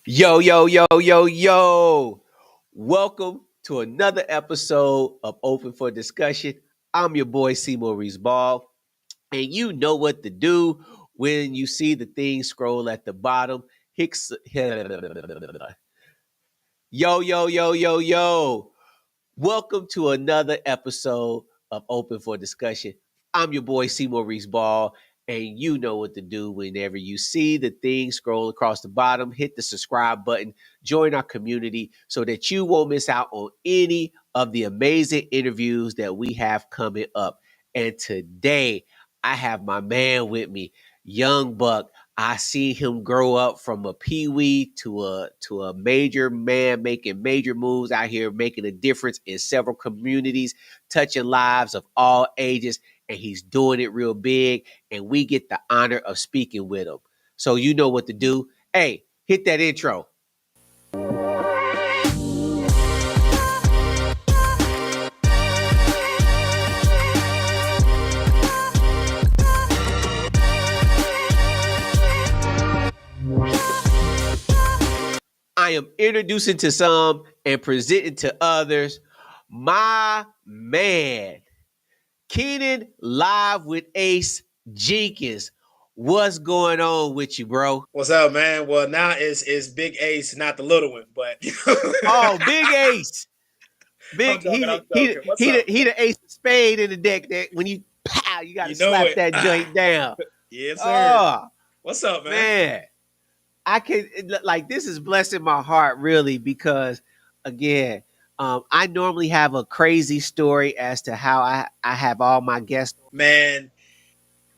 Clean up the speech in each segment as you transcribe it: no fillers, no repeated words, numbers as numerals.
Yo, yo, yo, yo, yo. Welcome to another episode of Open for Discussion. I'm your boy, C. Maurice Ball, and you know what to do when you see the thing scroll at the bottom. Hicks. Yo, yo, yo, yo, yo. Welcome to another episode of Open for Discussion. I'm your boy, C. Maurice Ball, and you know what to do whenever you see the thing scroll across the bottom. Hit the subscribe button, join our community so that you won't miss out on any of the amazing interviews that we have coming up. And today, I have my man with me, Young Buck. I see him grow up from a peewee to a major man making major moves out here, making a difference in several communities, touching lives of all ages, and he's doing it real big. And we get the honor of speaking with him. So you know what to do. Hey, hit that intro. I am introducing to some and presenting to others my man, Keenan live with Ace Jenkins. What's going on with you, bro? What's up, man? Well, now it's Big Ace, not the little one, but Oh, Big Ace. I'm Big joking. he I'm the he joking. the, What's he up? the, he the ace of spade in the deck that when you pow, you gotta You know slap it. that joint down. Yes, sir. Oh What's up, man? man. I can like this is blessing my heart really because again, I normally have a crazy story as to how I have all my guests. Man,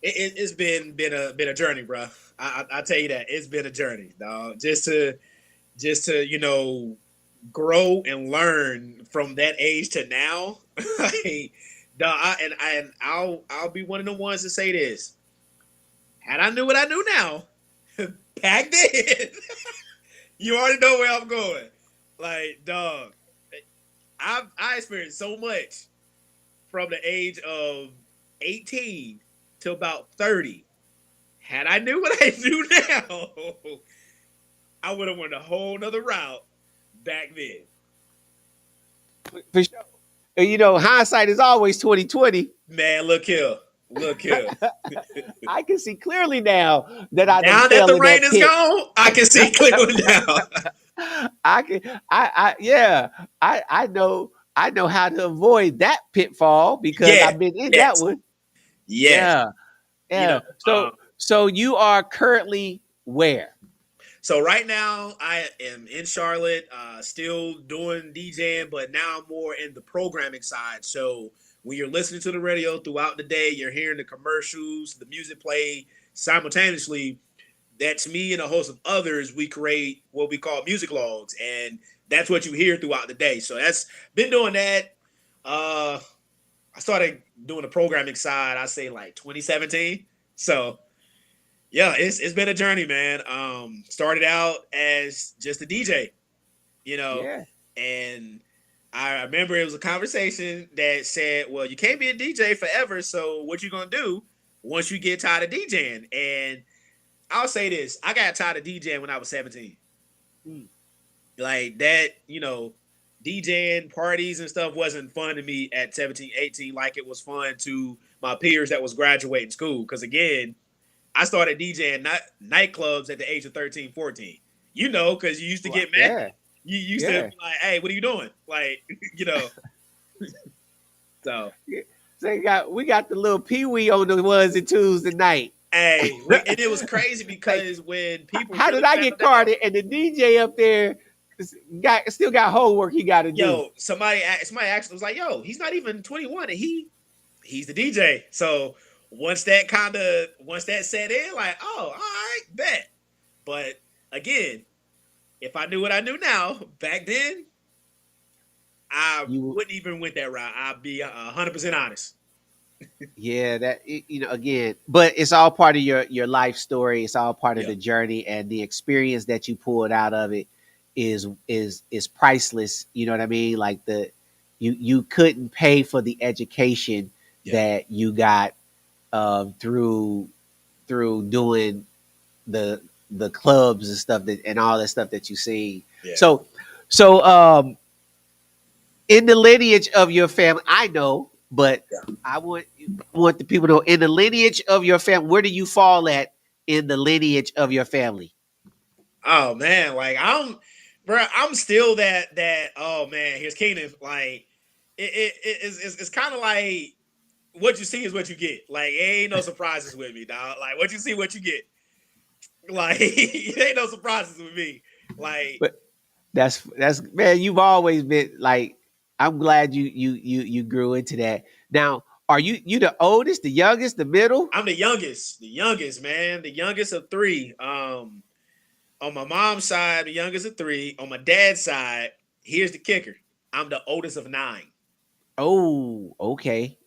it's been a journey, bro. I tell you that it's been a journey, dog. Just to grow and learn from that age to now. Like, dog, I'll be one of the ones to say this. Had I knew what I knew now back then, you already know where I'm going. Like, dog, I experienced so much from the age of 18 to about 30. Had I knew what I knew now, I would have went a whole nother route back then. For sure. And you know, hindsight is always 2020. Man, look here. Look here. I can see clearly now that I done Now that fell the in rain that is pit. gone, I can see clearly now. I can yeah. I know how to avoid that pitfall because Yeah, I've been in that yes, one. yes. Yeah. You know, Yeah. So you are currently where? so right now I am in Charlotte, still doing DJing, but now I'm more in the programming side. So when you're listening to the radio throughout the day, you're hearing the commercials, the music play simultaneously. That's me and a host of others. We create what we call music logs, and that's what you hear throughout the day. So that's been doing that. Uh, I started doing the programming side, I say like 2017. So yeah, it's been a journey, man. Started out as just a DJ, you know, Yeah. and I remember it was a conversation that said, "Well, you can't be a DJ forever, so what you gonna do once you get tired of DJing?" And I'll say this: I got tired of DJing when I was 17. Mm. Like that, DJing parties and stuff wasn't fun to me at 17, 18, like it was fun to my peers that was graduating school. Because again, I started DJing nightclubs at the age of 13, 14. Because you used to Well, get mad. yeah. You used to Yeah. be like, hey, what are you doing? Like, you know, so. Yeah. So we got the little peewee on the ones and twos tonight. Hey, and it was crazy Like, because when people how did really I found get out, carded and the DJ up there got still got homework he got to do? somebody actually was like, yo, he's not even 21 and he's the DJ. So once that set in, like, oh, all right, bet. But again, if I knew what I knew now back then, I You wouldn't even went that route. I'd be 100% honest. Yeah, again, but it's all part of your life story. It's all part of Yeah, the journey, and the experience that you pulled out of it is priceless. You know what I mean? Like you couldn't pay for the education yeah, that you got through doing the the clubs and stuff that and all that stuff that you see. Yeah. So in the lineage of your family, I know, but Yeah. I want the people to know in the lineage of your family, where do you fall at in the lineage of your family? Oh man, like I'm still that. Oh man, here's Keenan. Like it's kind of like what you see is what you get. Like it ain't no surprises with me, dog. Like what you see, what you get. Like it ain't no surprises with me. Like But that's man, you've always been like I'm glad you grew into that. Now, are you the oldest, the youngest, the middle? I'm the youngest man, the youngest of three. On my mom's side, the youngest of three. On my dad's side, here's the kicker: I'm the oldest of nine. Oh, okay.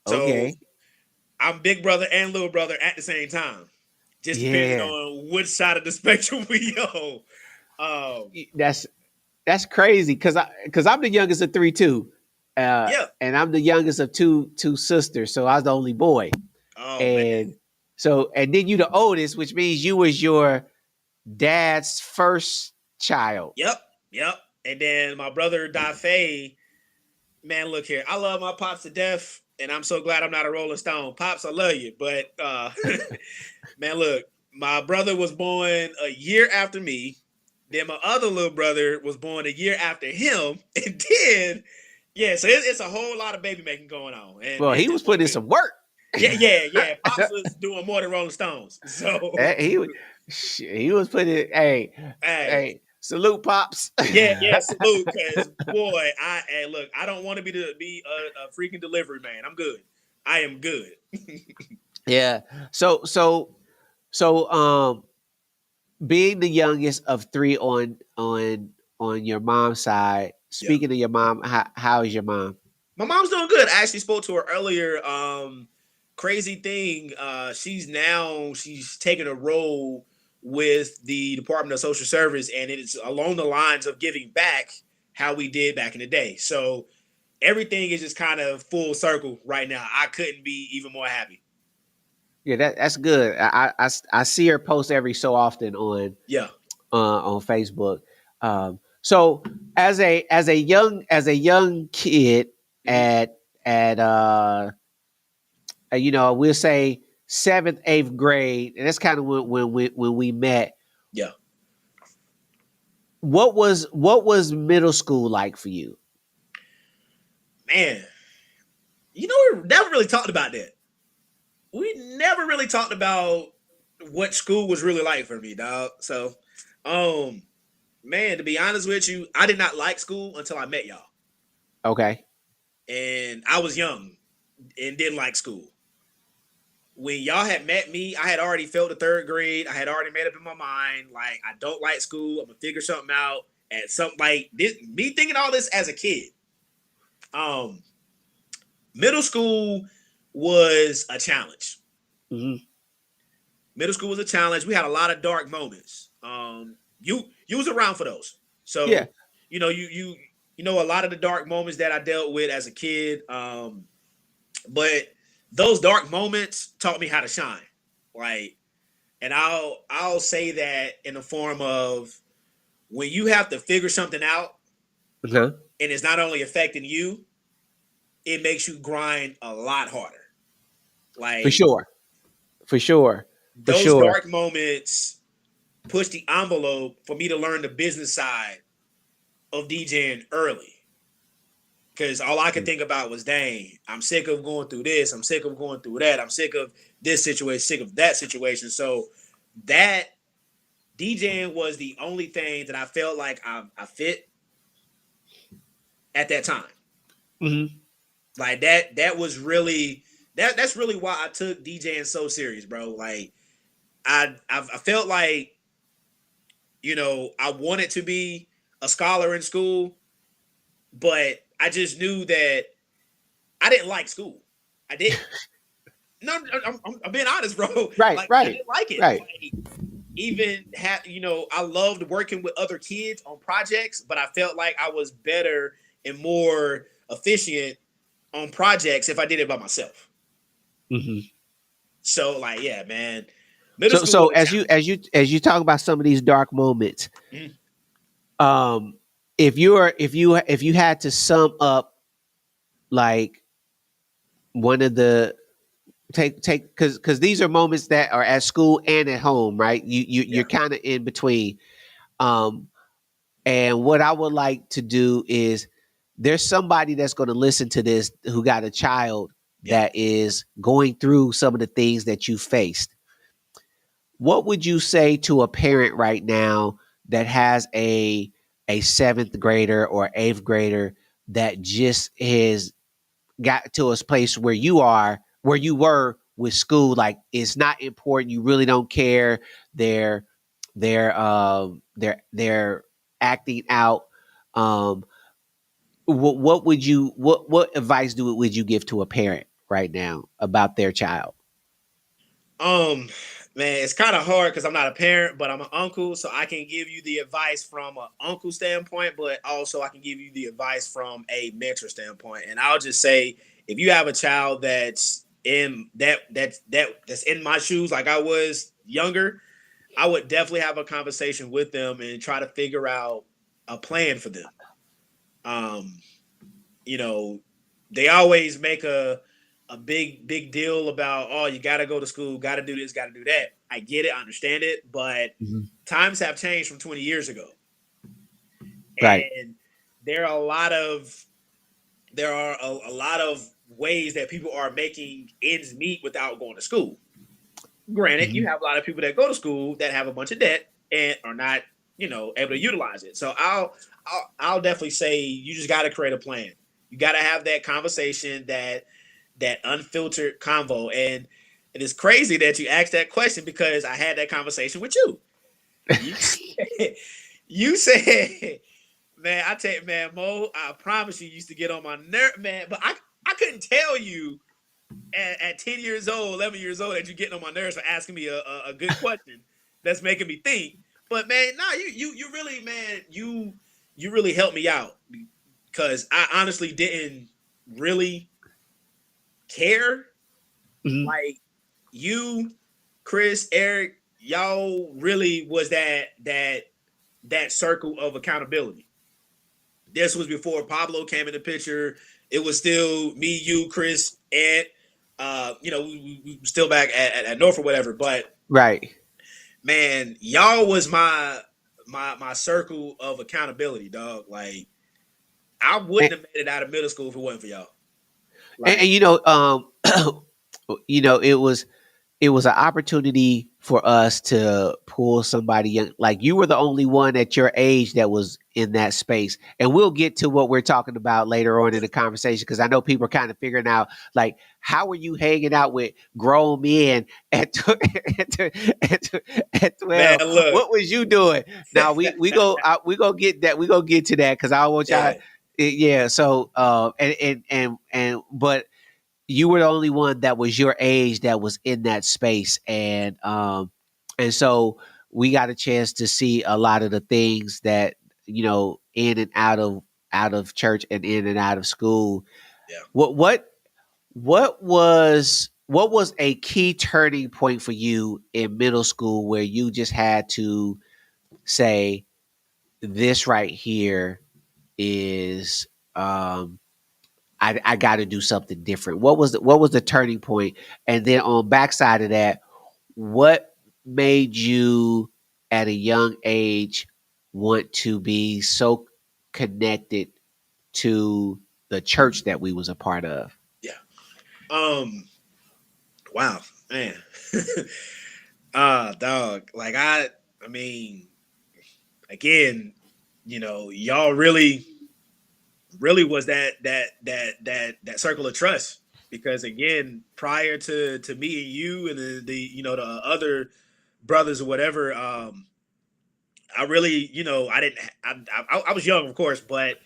So Okay. I'm big brother and little brother at the same time, just depending Yeah. on which side of the spectrum we on. That's crazy because I'm the youngest of three too. Yeah. And I'm the youngest of two sisters, so I was the only boy. Oh man. And so and then you the oldest, which means you was your dad's first child. Yep. Yep. And then my brother Dafe, man, look here. I love my pops to death, and I'm so glad I'm not a Rolling Stone. Pops, I love you, but man, look, my brother was born a year after me. Then my other little brother was born a year after him, and then yeah, so it's a whole lot of baby making going on, and Well, it's he was just what putting it in is. some work. Yeah. Pops was doing more than Rolling Stones, so He was he was putting hey, hey, salute pops. yeah, salute, because boy, hey, look, I don't want to be a freaking delivery man. I'm good. I am good. Yeah. So being the youngest of three on your mom's side, Yeah. speaking of your mom, how is your mom? My mom's doing good. I actually spoke to her earlier. Crazy thing. She's taking a role with the Department of Social Service, and it's along the lines of giving back how we did back in the day. So everything is just kind of full circle right now. I couldn't be even more happy. Yeah, that's good. I see her post every so often Yeah. on Facebook. So as a young kid Mhm. at you know, we'll say seventh, eighth grade, and that's kind of when we met. Yeah. What was middle school like for you? Man, we never really talked about that. We never really talked about what school was really like for me, dog. So, um, man, to be honest with you, I did not like school until I met y'all, Okay. and I was young and didn't like school. When y'all had met me, I had already felt the third grade. I had already made up in my mind, like I don't like school. I'm gonna figure something out. At something like this, me thinking all this as a kid. Um, Middle school was a challenge. Hmm. Middle school was a challenge. We had a lot of dark moments. You was around for those, Yeah. so you know a lot of the dark moments that I dealt with as a kid. But those dark moments taught me how to shine. Like, and I'll say that in the form of when you have to figure something out Uh-huh. and it's not only affecting you, it makes you grind a lot harder. For Like sure. For sure. For those sure. dark moments push the envelope for me to learn the business side of DJing early. Because all I could think about was, dang, I'm sick of going through this. I'm sick of going through that. I'm sick of this situation, sick of that situation. So that DJing was the only thing that I felt like I fit at that time. Hmm. Like that was really that's really why I took DJing so serious, bro. Like I felt like I wanted to be a scholar in school, but I just knew that I didn't like school. I didn't. No, I'm being honest, bro. Right. Like I Right. didn't like it. Right. Like even had I loved working with other kids on projects, but I felt like I was better and more efficient on projects if I did it by myself. Hmm. So like, yeah, man. Middle school So was a challenge. as you talk about some of these dark moments, Mhm. um, if you had to sum up like one of the take because these are moments that are at school and at home, right? You're Yeah. kind of in between. Um, and what I would like to do is there's somebody that's going to listen to this who got a child Yeah. that is going through some of the things that you faced. What would you say to a parent right now that has a seventh grader or eighth grader that just has got to a place where you are, where you were with school, like it's not important, you really don't care, they're they're acting out. Um, what would you what advice would you give to a parent right now about their child? Um, man, it's kind of hard because I'm not a parent, but I'm an uncle, so I can give you the advice from an uncle standpoint, but also I can give you the advice from a mentor standpoint. And I'll just say, if you have a child that's in that's in my shoes, like I was younger, I would definitely have a conversation with them and try to figure out a plan for them. Um, you know, they always make a big deal about, oh, you got to go to school, got to do this, got to do that. I get it, I understand it, but Mhm. times have changed from 20 years ago, Right. and there are a lot of a lot of ways that people are making ends meet without going to school. Granted, you Mhm. have a lot of people that go to school that have a bunch of debt and are not, able to utilize it. So I'll definitely say you just got to create a plan. You got to have that conversation, that unfiltered convo, and it is crazy that you asked that question because I had that conversation with you. You said, you said, man, I tell you, man, Mo, I promise you used to get on my nerve, man, but I couldn't tell you at 10 years old, 11 years old, that you're getting on my nerves for asking me a good question that's making me think. But man, nah, you really, man, you really helped me out because I honestly didn't really care. Mhm. Like you, Chris, Eric, y'all really was that circle of accountability. This was before Pablo came in the picture. It was still me, you, Chris, and we still back at North or whatever. But Right. man, y'all was my circle of accountability, dog. Like I wouldn't And, have made it out of middle school if it wasn't for y'all. and Like, you know, it was an opportunity for us to pull somebody young. Like you were the only one at your age that was in that space. And we'll get to what we're talking about later on in the conversation because I know people are kind of figuring out like how were you hanging out with grown men at at man, 12? look, What was you doing? Now we go get that we go get to that because I want y'all. yeah, Yeah. So and but you were the only one that was your age that was in that space and so we got a chance to see a lot of the things that in and out of church and in and out of school. yeah. What was a key turning point for you in middle school where you just had to say this right here is I got to do something different. What was the turning point? And then on backside of that, what made you at a young age want to be so connected to the church that we was a part of? Yeah. Um. Wow, man. Dog. Like I mean, again, y'all really was that circle of trust because again, prior to me and you and the other brothers or whatever, I really, I didn't, I was young, of course, but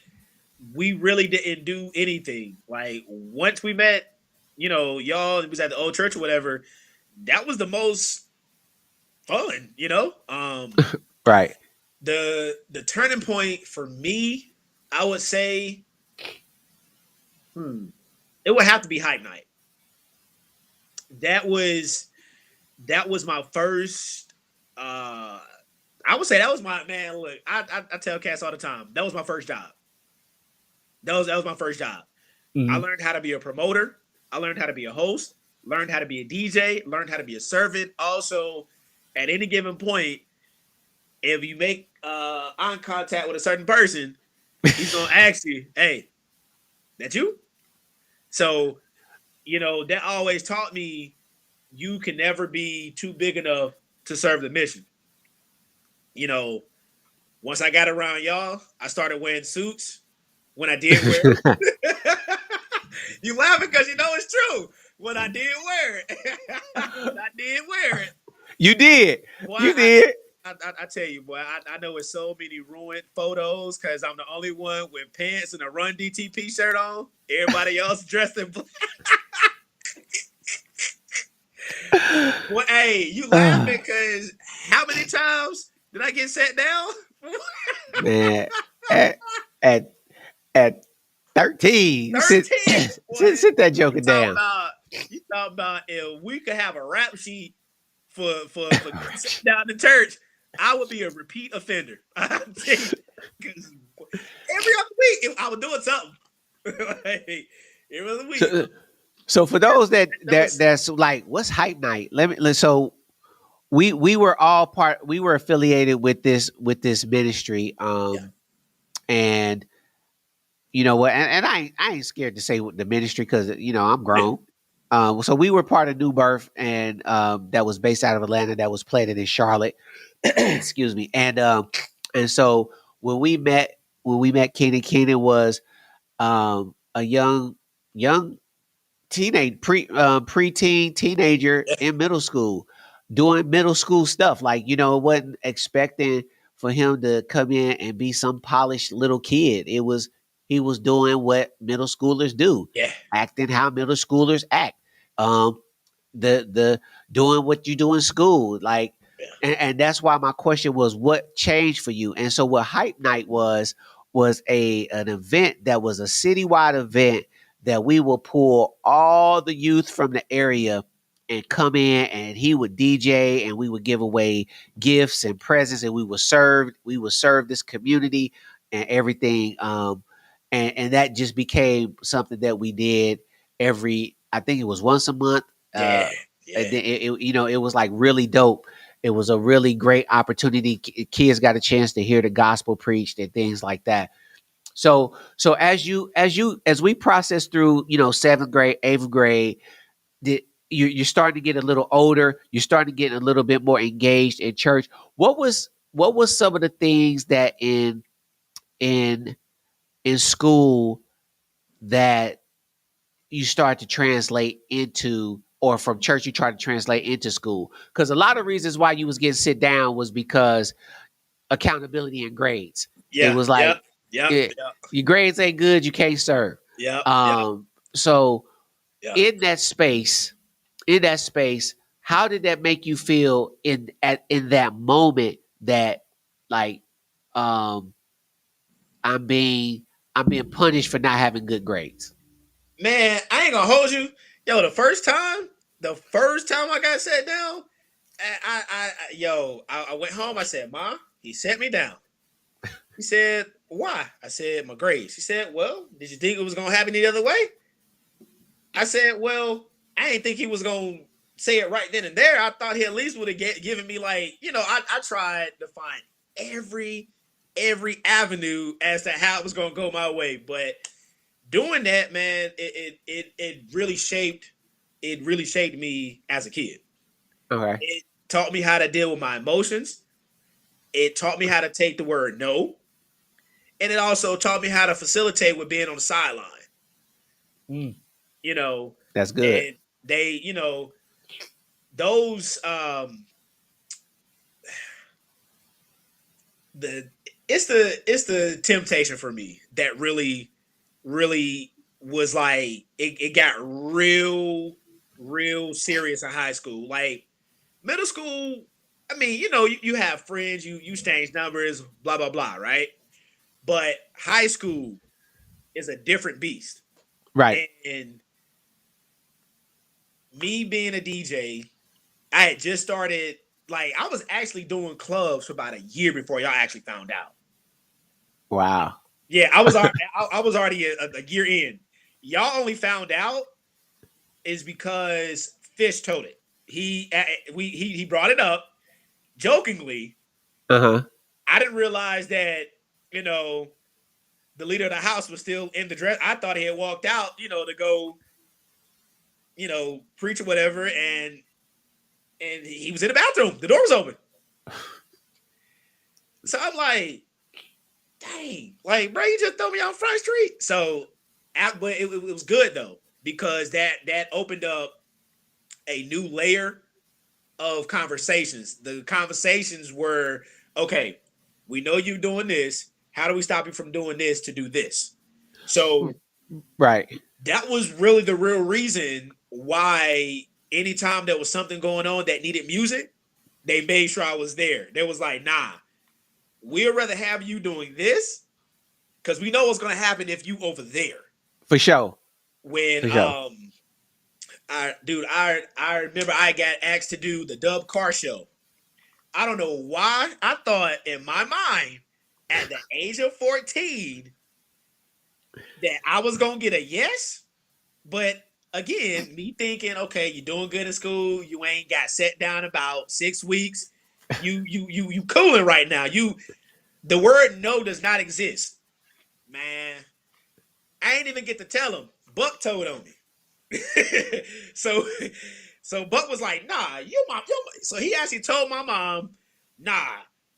we really didn't do anything. Like once we met, y'all, it was at the old church or whatever. That was the most fun. Right. The turning point for me, I would say, it would have to be hype night. That was that was my first. I would say that was my man. Look, I tell cats all the time. That was my first job. That was my first job. I Mhm. learned how to be a promoter. I learned how to be a host. Learned how to be a DJ. Learned how to be a servant. Also, at any given point, if you make eye contact with a certain person, he's gonna ask you, "Hey, that you?" So that always taught me you can never be too big enough to serve the mission. You know, once I got around y'all, I started wearing suits when I did wear it. You laughing because you know it's true. When I did wear it, when I did wear it, You did. boy, You did. I tell you, boy, I know it's so many ruined photos because I'm the only one with pants and a Run DTP shirt on. Everybody else dressed in black. Well, hey, you laughing because how many times did I get sat down? Man, at at at 13, $13, boy. sit that You joker talk down. about you talk about if we could have a rap sheet for sitting down in church, I would be a repeat offender. I tell you, because every other week I was doing something. Like, every other week, So, so for those that was that's like, what's hype night? So we were all we were affiliated with this ministry, yeah, and you know what, and I ain't scared to say what the ministry, because I'm yeah, grown. So we were part of New Birth, and that was based out of Atlanta, that was planted in Charlotte. Excuse me. And so when we met Keenan was a young preteen teenager yeah, in middle school, doing middle school stuff. Like, wasn't expecting for him to come in and be some polished little kid. He was doing what middle schoolers do, yeah, acting how middle schoolers act. Um, the doing what you do in school, like, yeah, and that's why my question was, what changed for you? And so what hype night was a an event that was a citywide event, that we will pull all the youth from the area and come in, and he would DJ, and we would give away gifts and presents, and we would serve this community and everything. And that just became something that we did every, I think it was once a month. yeah, And yeah. then it was like really dope. It was a really great opportunity. Kids got a chance to hear the gospel preached and things like that. So as we process through, seventh grade, eighth grade, you're starting to get a little older. You're starting to get a little bit more engaged in church. What was some of the things that in in school that you start to translate into, or from church you try to translate into school? Because a lot of reasons why you was getting sit down was because accountability and grades. It Yeah, was yep, like, yep, it, yep, your grades ain't good, you can't serve. yep, yep, So yep. in that space, how did that make you feel in that moment, that, like, um I'm being I'm being punished for not having good grades? Man, I ain't gonna hold you. Yo, the first time I got sat down, I went home. I said, "Ma," he sat me down. He said, "Why?" I said, "My grades." He said, "Well, did you think it was gonna happen the other way?" I said, "Well, I didn't think he was gonna say it right then and there. I thought he at least would have given me, like, I tried to find every every avenue as to how it was gonna go my way, but doing that, man, it really shaped me as a kid. Okay. It taught me how to deal with my emotions. It taught me how to take the word no, and it also taught me how to facilitate with being on the sideline. Mm. You know, That's good. and they, those the it's the temptation for me that really was like it got real serious in high school. Like middle school, I mean, you have friends, you exchange numbers, blah blah blah, right? But high school is a different beast. Right. And me being a DJ, I had just started. Like I was actually doing clubs for about a year before y'all actually found out. Wow. Yeah, I was already a year in. Y'all only found out is because Fish told it. He brought it up jokingly. Uh-huh. I didn't realize that you know the leader of the house was still in the dress. I thought he had walked out, to go, preach or whatever, and he was in the bathroom. The door was open. So I'm like, dang, like, bro, you just throw me on Front Street. So, but it was good though because that opened up a new layer of conversations. The conversations were, okay, we know you doing this. How do we stop you from doing this to do this? So Right. that was really the real reason why anytime there was something going on that needed music, they made sure I was there. They was like, nah, we'd rather have you doing this because we know what's gonna happen if you over there. For sure. When For sure. I remember I got asked to do the Dub Car Show. I don't know why. I thought in my mind, at the age of 14, that I was gonna get a yes. But again, me thinking, okay, you're doing good in school, you ain't got set down about 6 weeks. You cooling right now. The word no does not exist. Man, I ain't even get to tell him. Buck told on me. so so Buck was like, nah, you mom. So he actually told my mom, nah,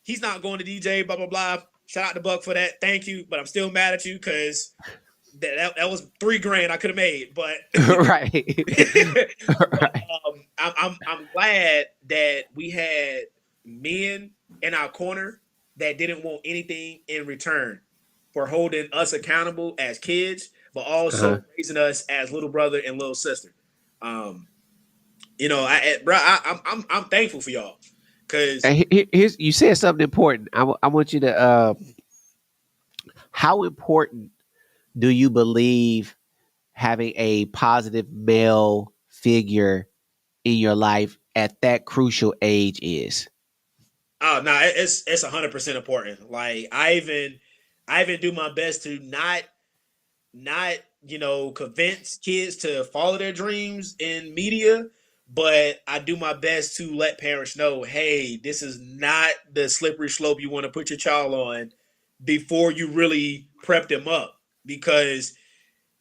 he's not going to DJ, blah, blah, blah. Shout out to Buck for that. Thank you. But I'm still mad at you because that was $3,000 I could have made. But Right. but Right. I'm glad that we had men in our corner that didn't want anything in return for holding us accountable as kids, but Uh-huh. also raising us as little brother and little sister. Um, I'm thankful for y'all because And here's you said something important. I want you to how important do you believe having a positive male figure in your life at that crucial age is? oh no, it's 100% important. Like I even do my best to not convince kids to follow their dreams in media, but I do my best to let parents know, hey, this is not the slippery slope you want to put your child on before you really prep them up because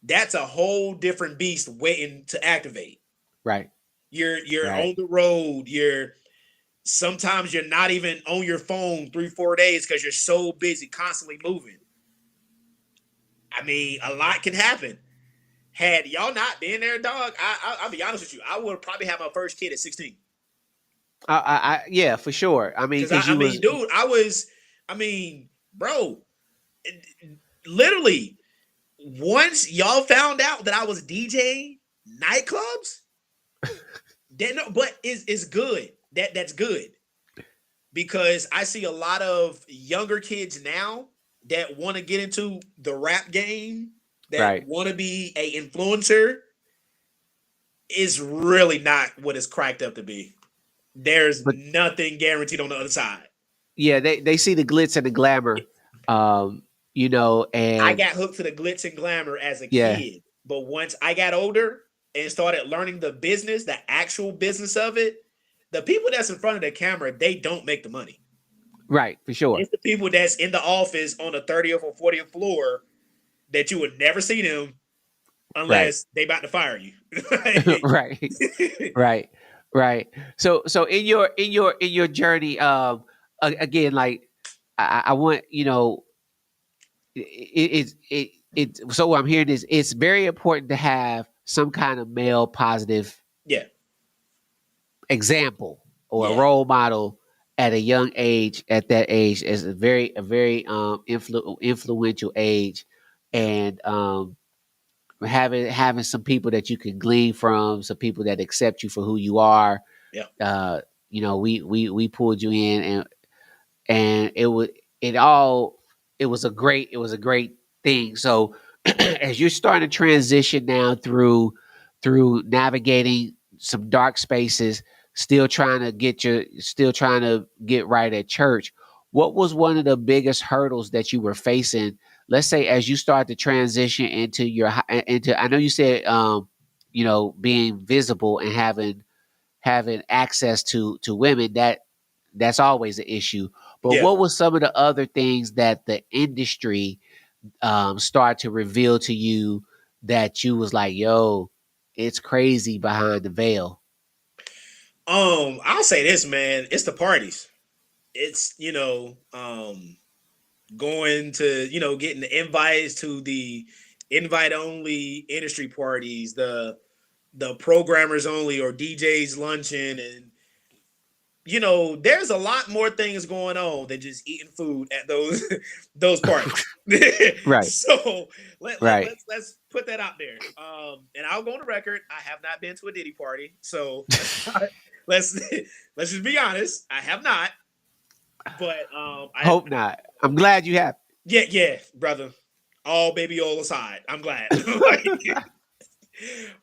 that's a whole different beast waiting to activate. Right. You're Right. on the road. Sometimes you're not even on your phone 3-4 days because you're so busy constantly moving. I mean, a lot can happen. Had y'all not been there, dog, I'll be honest with you. I would probably have my first kid at 16. Yeah, for sure. I mean, Because because I you mean, was dude, I mean, bro, literally, once y'all found out that I was DJing nightclubs, then no, but it's good. That's good because I see a lot of younger kids now that want to get into the rap game, that right. want to be a influencer, is really not what it's cracked up to be. There's But nothing guaranteed on the other side. yeah, they see the glitz and the glamour, um, I and got hooked to the glitz and glamour as a yeah, kid, but once I got older and started learning the business, the actual business of it, the people that's in front of the camera, they don't make the money. right, for sure. It's the people that's in the office on the 30th or 40th floor that you would never see them Right. unless they about to fire you. Right. Right. Right. So in your journey, again, like I want so what I'm hearing is it's very important to have some kind of male positive Yeah, example or a yeah, role model at a young age. At that age is a very influential age, and having some people that you can glean from, some people that accept you for who you are. yeah. uh we pulled you in, and it was a great thing. So as you're starting to transition now through navigating some dark spaces, still trying to get right at church. What was one of the biggest hurdles that you were facing? Let's say as you start to transition into I know you said being visible and having access to women, that's always an issue. But Yeah. what was some of the other things that the industry started to reveal to you that you was like, yo, it's crazy behind the veil? I'll say this, man. It's the parties. It's going to getting the invites to the invite only industry parties, the programmers only or DJs luncheon, and there's a lot more things going on than just eating food at those those parties. Right, So right. let's put that out there. And I'll go on the record. I have not been to a Diddy party, so let's let's just be honest. I have not, but I Hope not. I'm glad you have. yeah, brother. All baby all aside, I'm glad.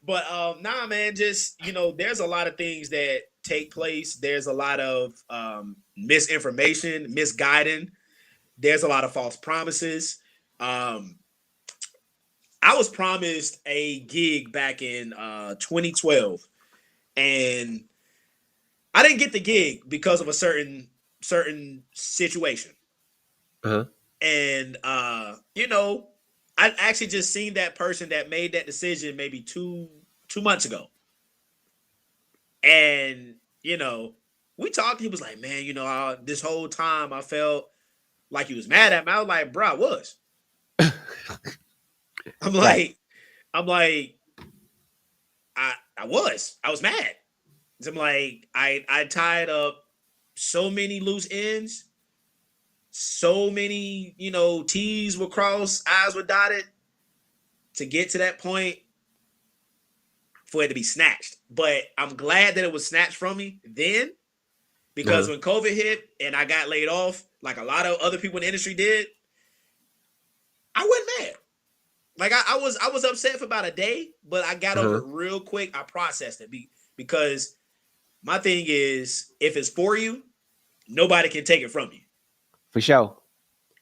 But nah, man, just there's a lot of things that take place. There's a lot of misinformation, misguiding. There's a lot of false promises. Um, I was promised a gig back in 2012, and I didn't get the gig because of a certain situation. Uh-huh. And I actually just seen that person that made that decision maybe two months ago. And we talked. He was like, "Man, this whole time I felt like he was mad at me." I was like, "Bro, I was." I'm Right. like, I'm like, I was. I was mad. I'm like, I tied up so many loose ends, so many T's were crossed, I's were dotted to get to that point for it to be snatched. But I'm glad that it was snatched from me then, because Uh-huh. when COVID hit and I got laid off, like a lot of other people in the industry did, I wasn't mad. Like I was upset for about a day, but I got over Uh-huh. it real quick. I processed it because my thing is, if it's for you, nobody can take it from you. For sure.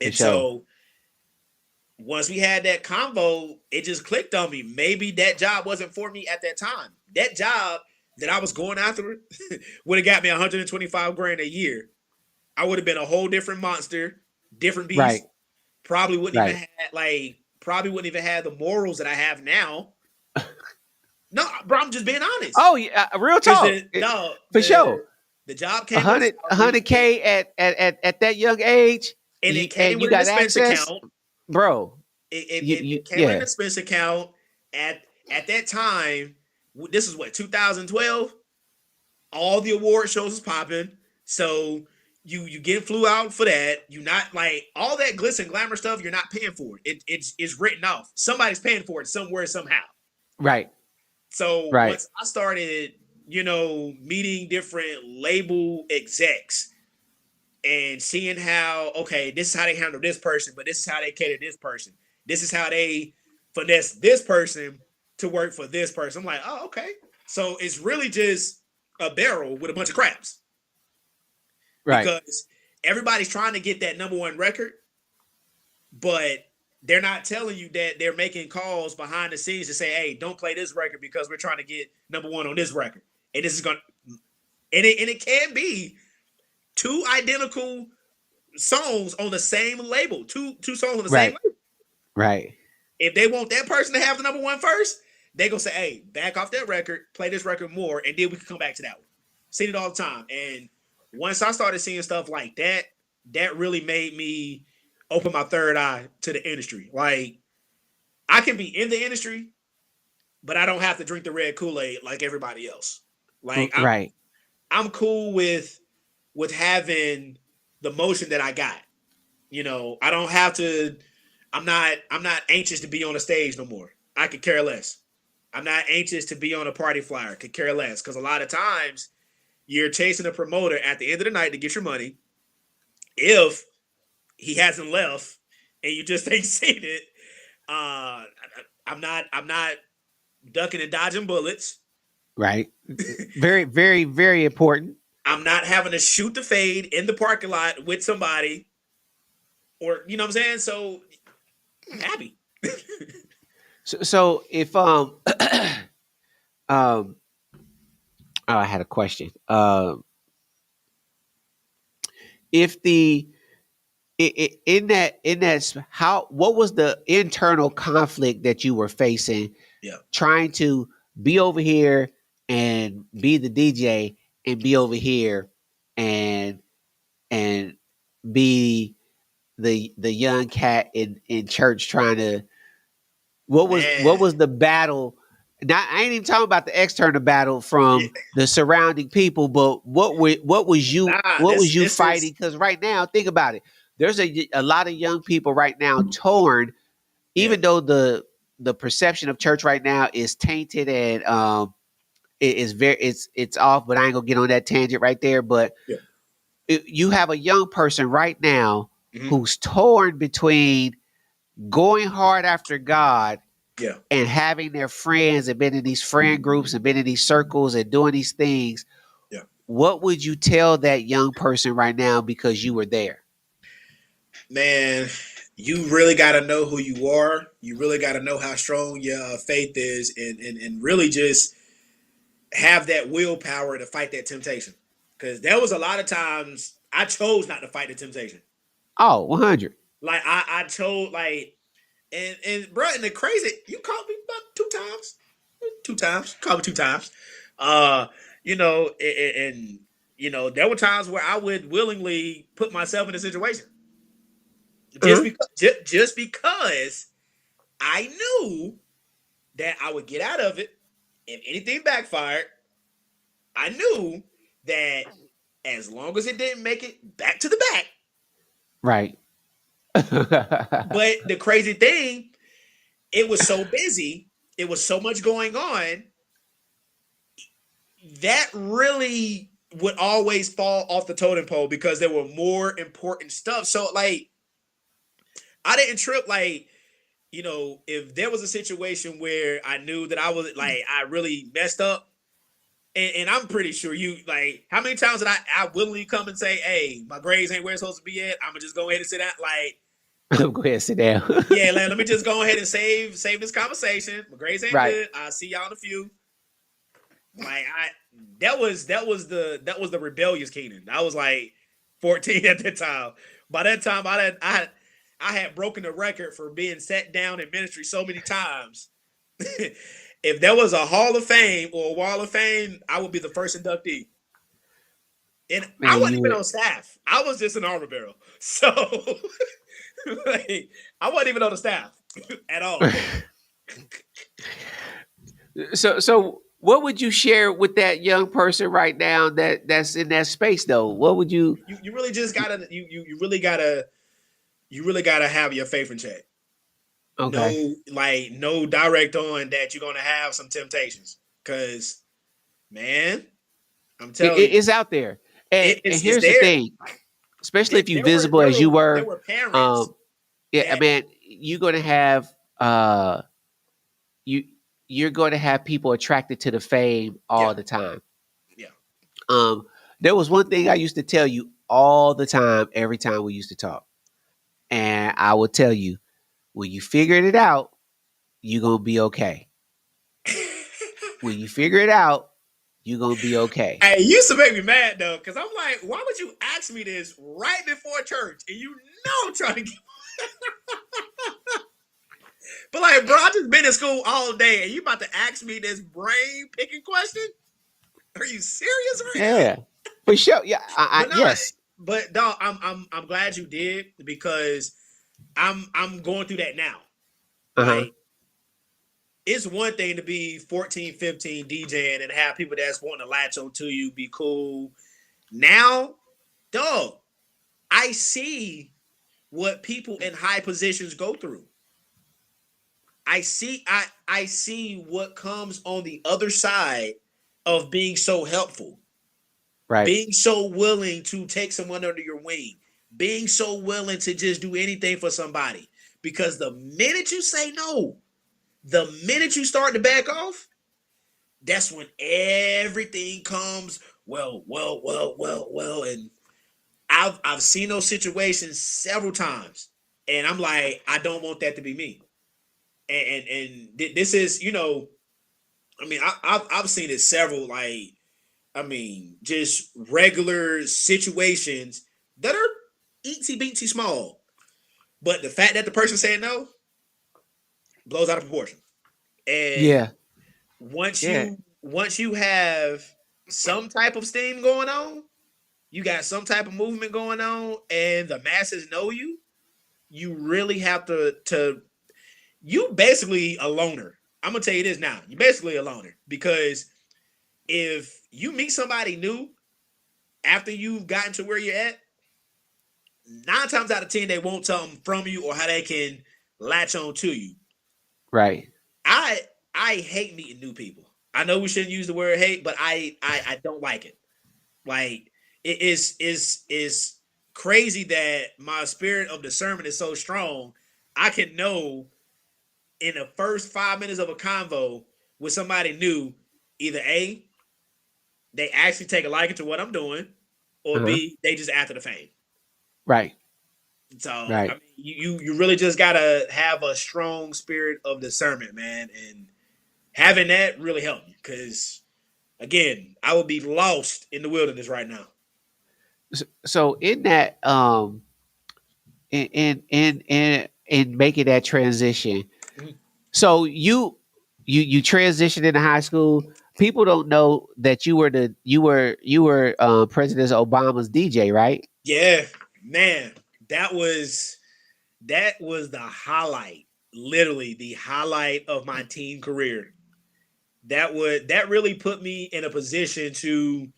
For And sure. so once we had that convo, it just clicked on me. Maybe that job wasn't for me at that time. That job that I was going after would have got me 125 grand a year. I would have been a whole different monster, different Right. beast. Probably wouldn't even Right. have probably wouldn't even have the morals that I have now. No, bro, I'm just being honest. Oh yeah, real Because talk. For sure. the job A came with a hundred, a salary, hundred K at that young age, and it came and you with an got expense access, account. bro. It came with an Yeah. expense account at that time. This is what 2012. All the award shows was popping, so you get flew out for that. You not like all that glitz and glamour stuff. You're not paying for it. It's written off. Somebody's paying for it somewhere somehow. Right. So Right. once I started, meeting different label execs and seeing how, okay, this is how they handle this person, but this is how they cater this person. This is how they finesse this person to work for this person. I'm like, oh, okay. So it's really just a barrel with a bunch of crabs, Right. because everybody's trying to get that number one record, but they're not telling you that they're making calls behind the scenes to say, hey, don't play this record because we're trying to get number one on this record. And this is going to, and it can be two identical songs on the same label, two songs on the same Right. label. Right. If they want that person to have the number one first, they gonna say, hey, back off that record, play this record more, and then we can come back to that one. Seen it all the time. And once I started seeing stuff like that, that really made me open my third eye to the industry. Like, I can be in the industry, but I don't have to drink the red Kool-Aid like everybody else. Like, Right. I'm cool with having the motion that I got. I don't have to. I'm not anxious to be on a stage no more. I could care less. I'm not anxious to be on a party flyer. Could care less, because a lot of times you're chasing a promoter at the end of the night to get your money. If he hasn't left and you just ain't seen it, I'm not ducking and dodging bullets. Right. Very, very, very important. I'm not having to shoot the fade in the parking lot with somebody, or you know what I'm saying. So happy. So if um oh, I had a question. If the how what was the internal conflict that you were facing Yeah. trying to be over here and be the DJ and be over here and and be the young cat in church trying to what Man. was the battle. Now I ain't even talking about the external battle Yeah. from the surrounding people, but Nah, what was you this fighting? is Because right now, think about it. There's a lot of young people right now torn, yeah. even though the perception of church right now is tainted and it is very it's off. But I ain't gonna get on that tangent right there. But Yeah. you have a young person right now Hmm. who's torn between going hard after God Yeah. and having their friends and been in these friend groups and been in these circles and doing these things. Yeah. What would you tell that young person right now because you were there? Man, you really got to know who you are. You really got to know how strong your faith is, and really just have that willpower to fight that temptation. Because there was a lot of times I chose not to fight the temptation. Oh, 100. Like I chose like and bro, and the crazy, you called me about 2 times, 2 times, called me 2 times. Uh, and you know there were times where I would willingly put myself in a situation Uh-huh. just because I knew that I would get out of it. If anything backfired, I knew that as long as it didn't make it back to the back. Right. But the crazy thing, it was so busy, it was so much going on that really would always fall off the totem pole because there were more important stuff. So like I didn't trip like, if there was a situation where I knew that I was like I really messed up, and I'm pretty sure you like how many times did I willingly come and say, hey, my grades ain't where it's supposed to be at. I'm gonna just go ahead and sit down. Like, Go ahead, sit down. yeah, let me just go ahead and save this conversation. My grades ain't Right. good. I'll see y'all in a few. Like that was the rebellious Keenan. I was like 14 at that time. By that time, I had broken the record for being sat down in ministry so many times. If there was a Hall of Fame or a Wall of Fame, I would be the first inductee. And I Man, wasn't even you on staff. I was just an armor barrel. So like, I wasn't even on the staff at all. so what would you share with that young person right now that's in that space though? What would you You really just gotta you really gotta have your faith in check. okay. No direct on that you're gonna have some temptations. Cause man, I'm telling you, It's out there. And it's here's the there. thing, especially There, if you there were visible there as you were there were, were parents um, yeah, that man, you're gonna have you you're gonna have people attracted to the fame yeah, all the time. yeah. Um, there was one thing I used to tell you all the time, every time we used to talk. And I will tell you, when you figured it out, you're gonna be okay. When you figure it out, you're gonna be okay. Hey, it used to make me mad though, because I'm like, why would you ask me this right before church? And you know I'm trying to get but like, bro, I just been in school all day and you about to ask me this brain picking question? Are you serious right now? Yeah, for sure. Yeah, But no, yes. but dog, I'm glad you did because I'm going through that now. Uh huh. Like, it's one thing to be 14, 15 DJing and have people that's wanting to latch on to you, be cool. Now, dog, I see what people in high positions go through. I see what comes on the other side of being so helpful, Right. being so willing to take someone under your wing, being so willing to just do anything for somebody. Because the minute you say no, the minute you start to back off, that's when everything comes well, and I've seen those situations several times, and I'm like, I don't want that to be me. And this is, I mean, I've seen it several, like, I mean, just regular situations that are eensy beensy small, but the fact that the person said no blows out of proportion. And Yeah, yeah, once you have some type of steam going on, you got some type of movement going on, and the masses know you. You really have to you basically a loner. I'm gonna tell you this now. You're basically a loner because if you meet somebody new after you've gotten to where you're at, 9 times out of 10 they won't tell them from you or how they can latch on to you. right. I I hate meeting new people. I know we shouldn't use the word hate, but I don't like it. Like, it is crazy that my spirit of discernment is so strong. I can know in the first 5 minutes of a convo with somebody new, either A, they actually take a liking to what I'm doing, or Uh-huh. B, they just after the fame. Right, So I right. mean, you really just gotta have a strong spirit of discernment, man, and having that really helped me because again, I would be lost in the wilderness right now. So in that in making that transition, Mhm. so you transitioned into high school. People don't know that you were President Obama's DJ, right? Yeah, man, that was that was the highlight, literally the highlight of my teen career. That really put me in a position to,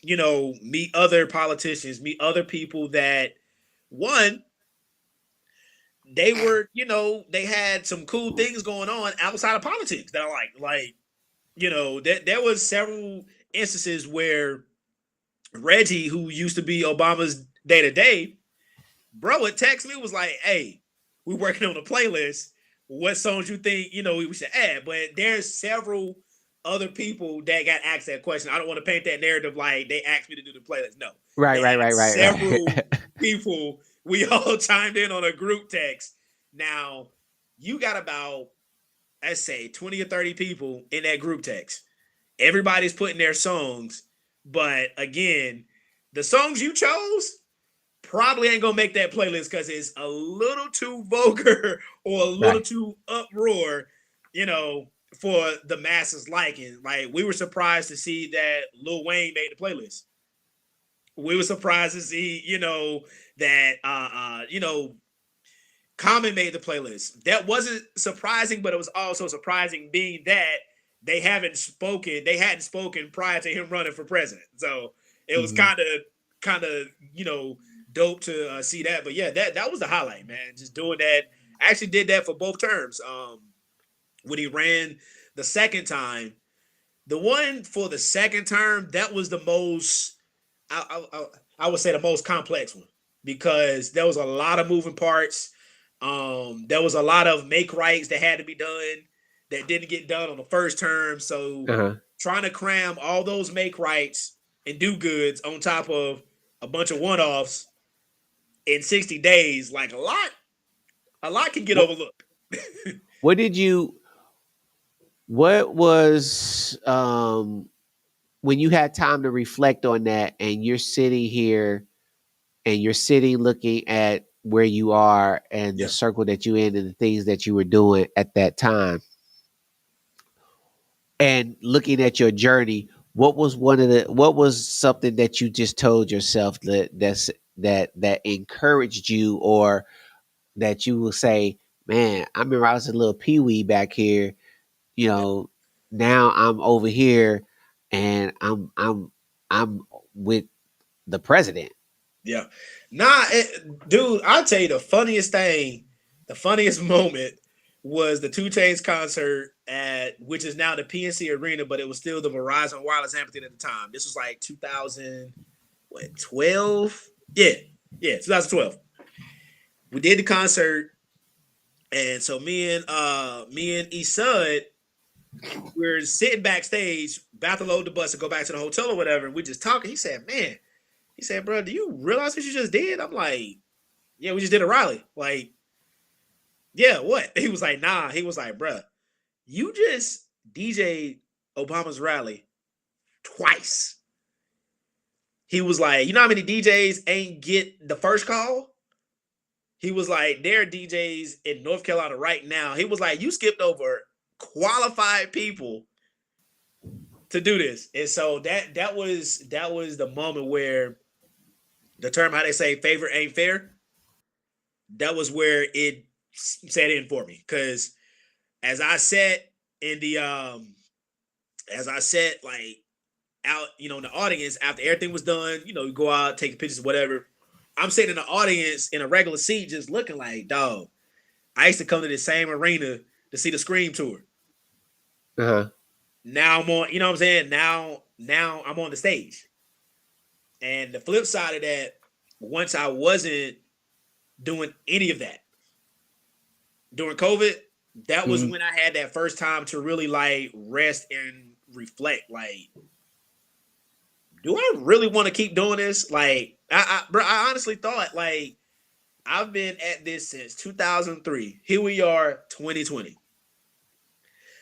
meet other politicians, meet other people that, one, they were, they had some cool things going on outside of politics that I like, there was several instances where Reggie, who used to be Obama's day to day, bro would text me, was like, hey, we working on a playlist. What songs you think, we should add? But there's several other people that got asked that question. I don't want to paint that narrative like they asked me to do the playlist. No. Right, They right, had right, right, several right. people. We all chimed in on a group text. Now, you got about, let's say, 20 or 30 people in that group text. Everybody's putting their songs, but again, the songs you chose probably ain't gonna make that playlist because it's a little too vulgar or a little Right. too uproar, for the masses liking. Like, we were surprised to see that Lil Wayne made the playlist. We were surprised to see, that Common made the playlist. That wasn't surprising, but it was also surprising being that they hadn't spoken prior to him running for president. So it was Mhm. kind of dope to see that. But yeah, that was the highlight, man. Just doing that. I actually did that for both terms. When he ran the second time, the one for the second term, that was the most. I would say the most complex one because there was a lot of moving parts. There was a lot of make rights that had to be done that didn't get done on the first term. So Uh-huh. trying to cram all those make rights and do goods on top of a bunch of one offs in 60 days, like a lot can get What overlooked. what did you what was when you had time to reflect on that and you're sitting here and you're sitting looking at where you are and the Yeah. circle that you in and the things that you were doing at that time and looking at your journey, what was something that you just told yourself that encouraged you or that you will say, man, I remember I was a little peewee back here, you Yeah. know, now I'm over here and I'm with the president. Yeah. Nah, dude, I'll tell you the funniest moment was the Two Chains concert at which is now the PNC Arena, but it was still the Verizon Wireless Amphitheater at the time. This was like 2012? Yeah. Yeah, 2012. We did the concert, and so me and Esud, we're sitting backstage, about to load the bus and go back to the hotel or whatever. And we just talking. He said, "Man," he said, "Bro, do you realize what you just did?" I'm like, "Yeah, we just did a rally." Like, yeah, what? He was like, "Nah." He was like, "Bro, you just DJ Obama's rally twice." He was like, "You know how many DJs ain't get the first call?" He was like, "There are DJs in North Carolina right now." He was like, "You skipped over qualified people to do this." And so that was the moment where the term, how they say, favor ain't fair. That was where it set in for me. Cause as I sat in the as I sat like out, in the audience after everything was done, you go out, take pictures, whatever. I'm sitting in the audience in a regular seat, just looking like, dog. I used to come to the same arena to see the Scream tour. Uh-huh. Now I'm on, you know what I'm saying? Now I'm on the stage. And the flip side of that, once I wasn't doing any of that during COVID, that was Mhm. when I had that first time to really like rest and reflect. Like, do I really want to keep doing this? Like, bro, I honestly thought like I've been at this since 2003. Here we are, 2020.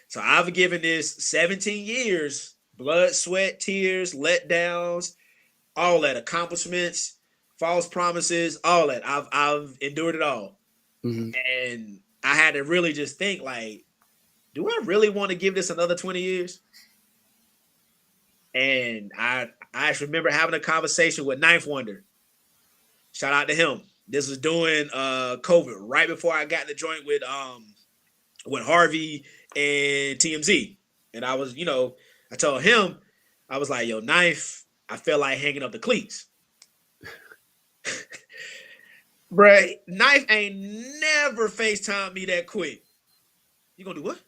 So I've given this 17 years, blood, sweat, tears, letdowns, all that, accomplishments, false promises, all that. I've endured it all. Mhm. And I had to really just think like, do I really want to give this another 20 years? And I actually remember having a conversation with Ninth Wonder. Shout out to him. This was during COVID, right before I got in the joint with Harvey and TMZ. And I was, I told him, I was like, yo, Knife, I feel like hanging up the cleats. Bruh, Knife ain't never FaceTime me that quick. You gonna do what?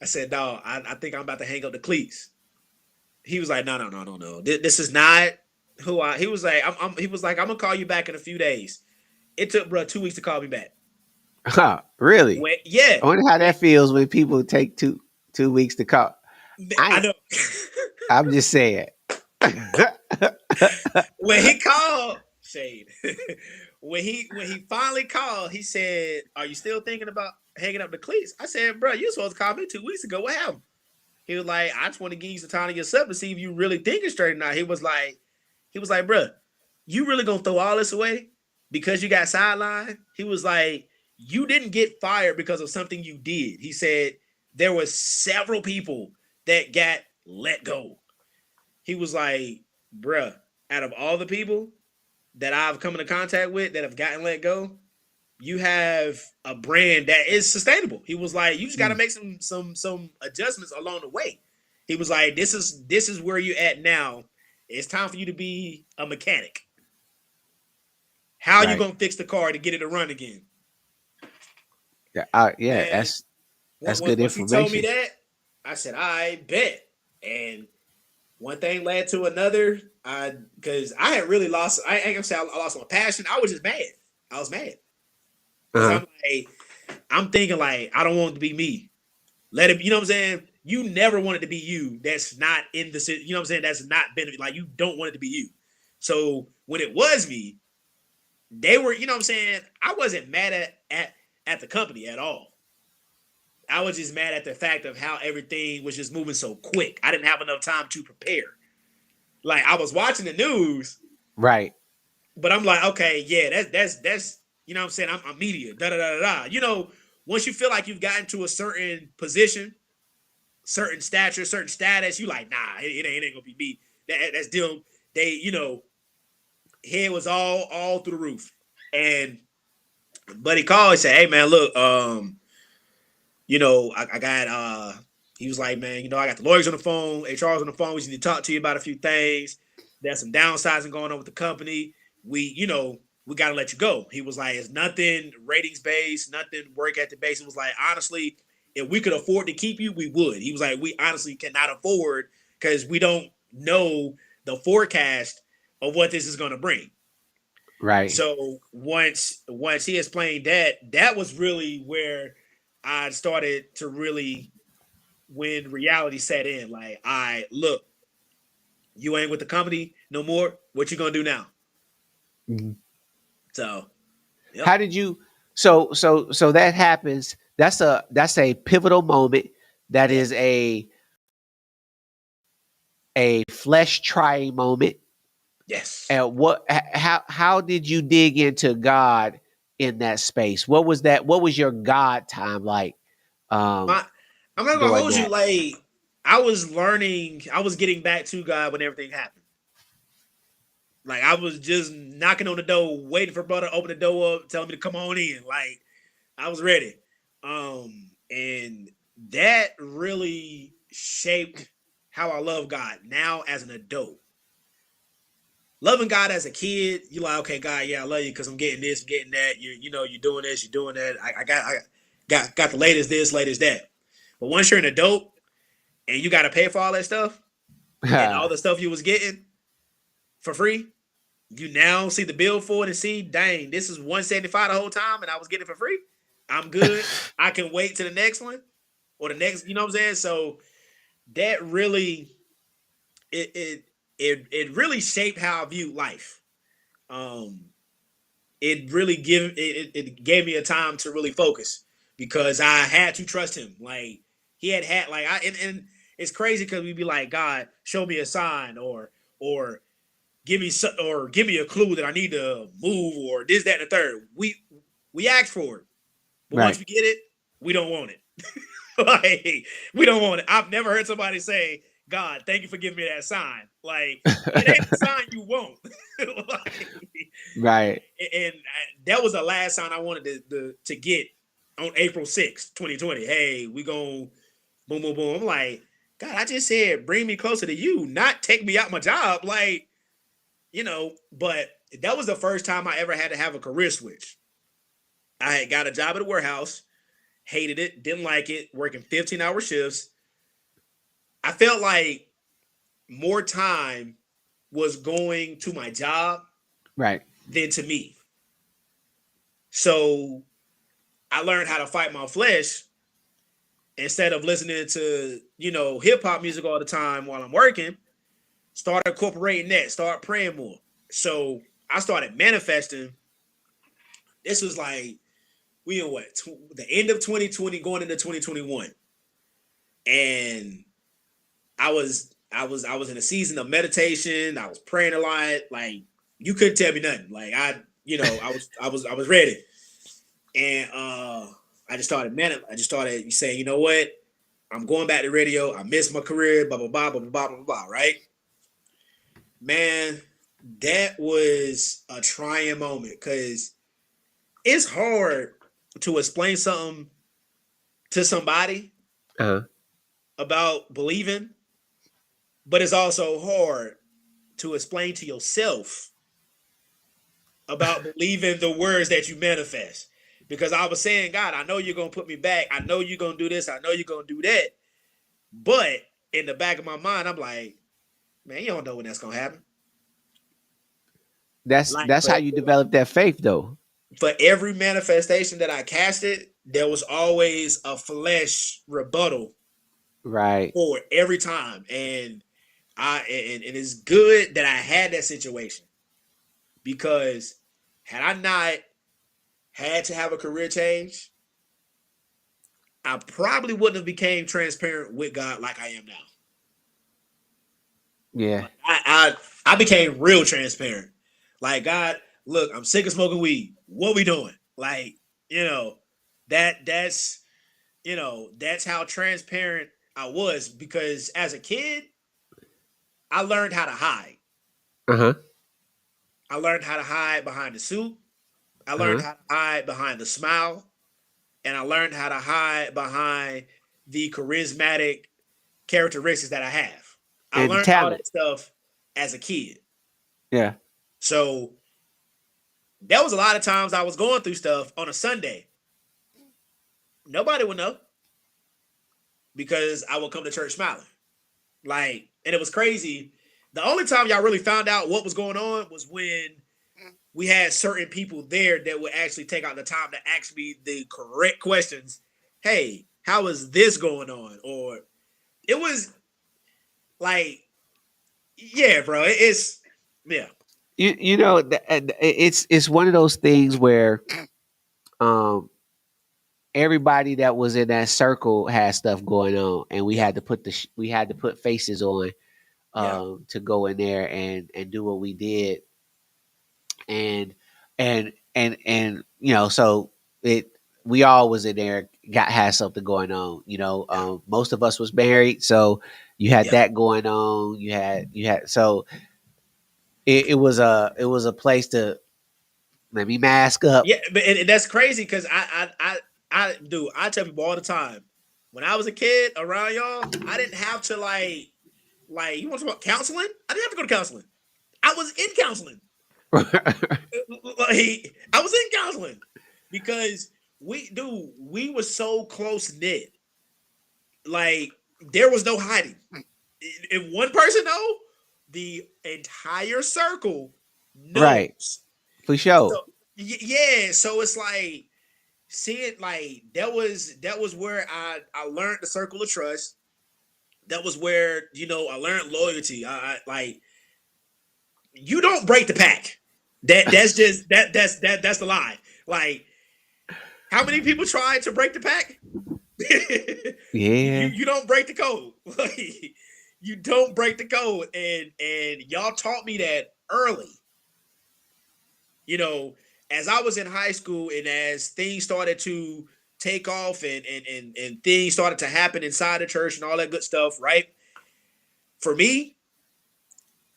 I said, dog, I think I'm about to hang up the cleats. He was like, no. This is not who I. He was like, he was like, I'm gonna call you back in a few days. It took bro 2 weeks to call me back. Huh, really? Yeah, I wonder how that feels when people take two weeks to call. I I know. I'm just saying. When he called, shade. when he finally called, he said, "Are you still thinking about hanging up the cleats?" I said, "Bro, you supposed to call me 2 weeks ago. What happened?" He was like, "I just want to give you some time to yourself to see if you really thinking straight or not." He was like, "Bro, you really gonna throw all this away because you got sidelined?" He was like, "You didn't get fired because of something you did." He said there was several people that got let go. He was like, "Bruh, out of all the people that I've come into contact with that have gotten let go, you have a brand that is sustainable." He was like, "You just got to Mm. make some adjustments along the way." He was like, "This is where you're at now. It's time for you to be a mechanic. How are you Right. gonna fix the car to get it to run again?" Yeah, yeah, Man, that's good once he told me information. that, I said, "I bet." And one thing led to another. Because I had really lost. I ain't gonna say I lost my passion. I was just mad. I was mad because Uh-huh. I'm like, I'm thinking like, I don't want it to be me. Let it. You know what I'm saying? You never want it to be you. That's not in the. You know what I'm saying? That's not benefit. Like you don't want it to be you. So when it was me, they were. You know what I'm saying? I wasn't mad at the company at all. I was just mad at the fact of how everything was just moving so quick. I didn't have enough time to prepare. Like I was watching the news, Right. but I'm like, okay, yeah, that's you know what I'm saying? I'm media, da da da da. Once you feel like you've gotten to a certain position, certain stature, certain status, you like, nah, it ain't gonna be me. That's them. They, head was all through the roof. And buddy called and said, "Hey man, look, I got he was like, man, I got the lawyers on the phone, HR's on the phone. We just need to talk to you about a few things. There's some downsizing going on with the company. We got to let you go." He was like, "It's nothing ratings based, nothing work at the base." It was like, honestly, if we could afford to keep you, we would. He was like, "We honestly cannot afford because we don't know the forecast of what this is going to bring." Right. So once he explained that, that was really where I started to really, when reality set in, like, I look, you ain't with the company no more. What you gonna do now? Mhm. So, yep. How did you? So that happens. That's a pivotal moment. That Yeah. is a flesh trying moment. Yes. And how did you dig into God in that space? What was that? What was your God time like um, My, I'm not gonna during hold you. that? Like, I was learning. I was getting back to God when everything happened. Like, I was just knocking on the door, waiting for brother to open the door up, telling me to come on in. Like, I was ready. And that really shaped how I love God now as an adult. Loving God as a kid, you're like, okay, God, yeah, I love you because I'm getting this, I'm getting that. You're doing this, you're doing that. I got the latest this, latest that. But once you're an adult and you got to pay for all that stuff and all the stuff you was getting for free, you now see the bill for it and see, dang, this is 175 the whole time and I was getting it for free. I'm good. I can wait to the next one or the next, you know what I'm saying? So that really it really shaped how I view life. Um it gave me a time to really focus because I had to trust him. Like he had like and it's crazy because we'd be like, God, show me a sign or give me a clue that I need to move or this, that, and the third. We ask for it. But once Right. we get it, we don't want it. Like, we don't want it. I've never heard somebody say, God, thank you for giving me that sign. Like, it ain't the sign you want. Like, Right. and that was the last sign I wanted to get on April 6th, 2020. Hey, we going boom, boom, boom. I'm like, God, I just said, bring me closer to you, not take me out my job. Like, but that was the first time I ever had to have a career switch. I had got a job at a warehouse, hated it, didn't like it, working 15-hour shifts. I felt like more time was going to my job Right. than to me. So I learned how to fight my flesh instead of listening to, hip hop music all the time while I'm working. Start incorporating that, start praying more. So I started manifesting. This was like, we in what, the end of 2020 going into 2021. And I was in a season of meditation. I was praying a lot. Like, you couldn't tell me nothing. Like, I was ready. And I just started saying, you know what? I'm going back to radio. I miss my career, blah blah blah blah blah blah blah, right? Man, that was a trying moment because it's hard to explain something to somebody Uh-huh. about believing, but it's also hard to explain to yourself about believing the words that you manifest. Because I was saying, God, I know you're gonna put me back. I know you're gonna do this. I know you're gonna do that. But in the back of my mind, I'm like, man, you don't know when that's gonna happen. That's Like that's how you develop that faith, though. for every manifestation that I casted, there was always a flesh rebuttal Right. for it every time. And it's good that I had that situation because had I not had to have a career change, I probably wouldn't have became transparent with God like I am now. Yeah. Like, I became real transparent. Like, God, look, I'm sick of smoking weed. What we doing? Like, you know, that's that's how transparent I was because as a kid, I learned how to hide. Uh-huh. I learned how to hide behind the suit. I learned Uh-huh. how to hide behind the smile. And I learned how to hide behind the charismatic characteristics that I have. I And learned all talent. that stuff as a kid. Yeah. So there was a lot of times I was going through stuff on a Sunday. Nobody would know because I would come to church smiling. Like, and it was crazy. The only time y'all really found out what was going on was when we had certain people there that would actually take out the time to ask me the correct questions hey, how is this going on? Or it was like, yeah, bro, it's yeah, You know, it's one of those things where um everybody that was in that circle had stuff going on, and we yeah, had to put we had to put faces on yeah, to go in there and do what we did, and you know, so it we all was in there, got had something going on, you know. yeah, Most of us was married, so you had yeah, that going on. You had so it was a place to let me mask up. yeah. But and that's crazy because I do. I tell people all the time. When I was a kid around y'all, I didn't have to like you want to talk about counseling? I didn't have to go to counseling. I was in counseling. Like I was in counseling because we were so close knit. Like there was no hiding. If one person know, the entire circle Right, knows. for So sure. yeah, so it's like seeing like that was where I learned the circle of trust. That was where I learned loyalty. I like you don't break the pack. That's just that's the lie. Like how many people tried to break the pack? you Yeah. you don't break the code. Like, you don't break the code, and y'all taught me that early. You know, as I was in high school and as things started to take off and things started to happen inside the church and all that good stuff, right? For me,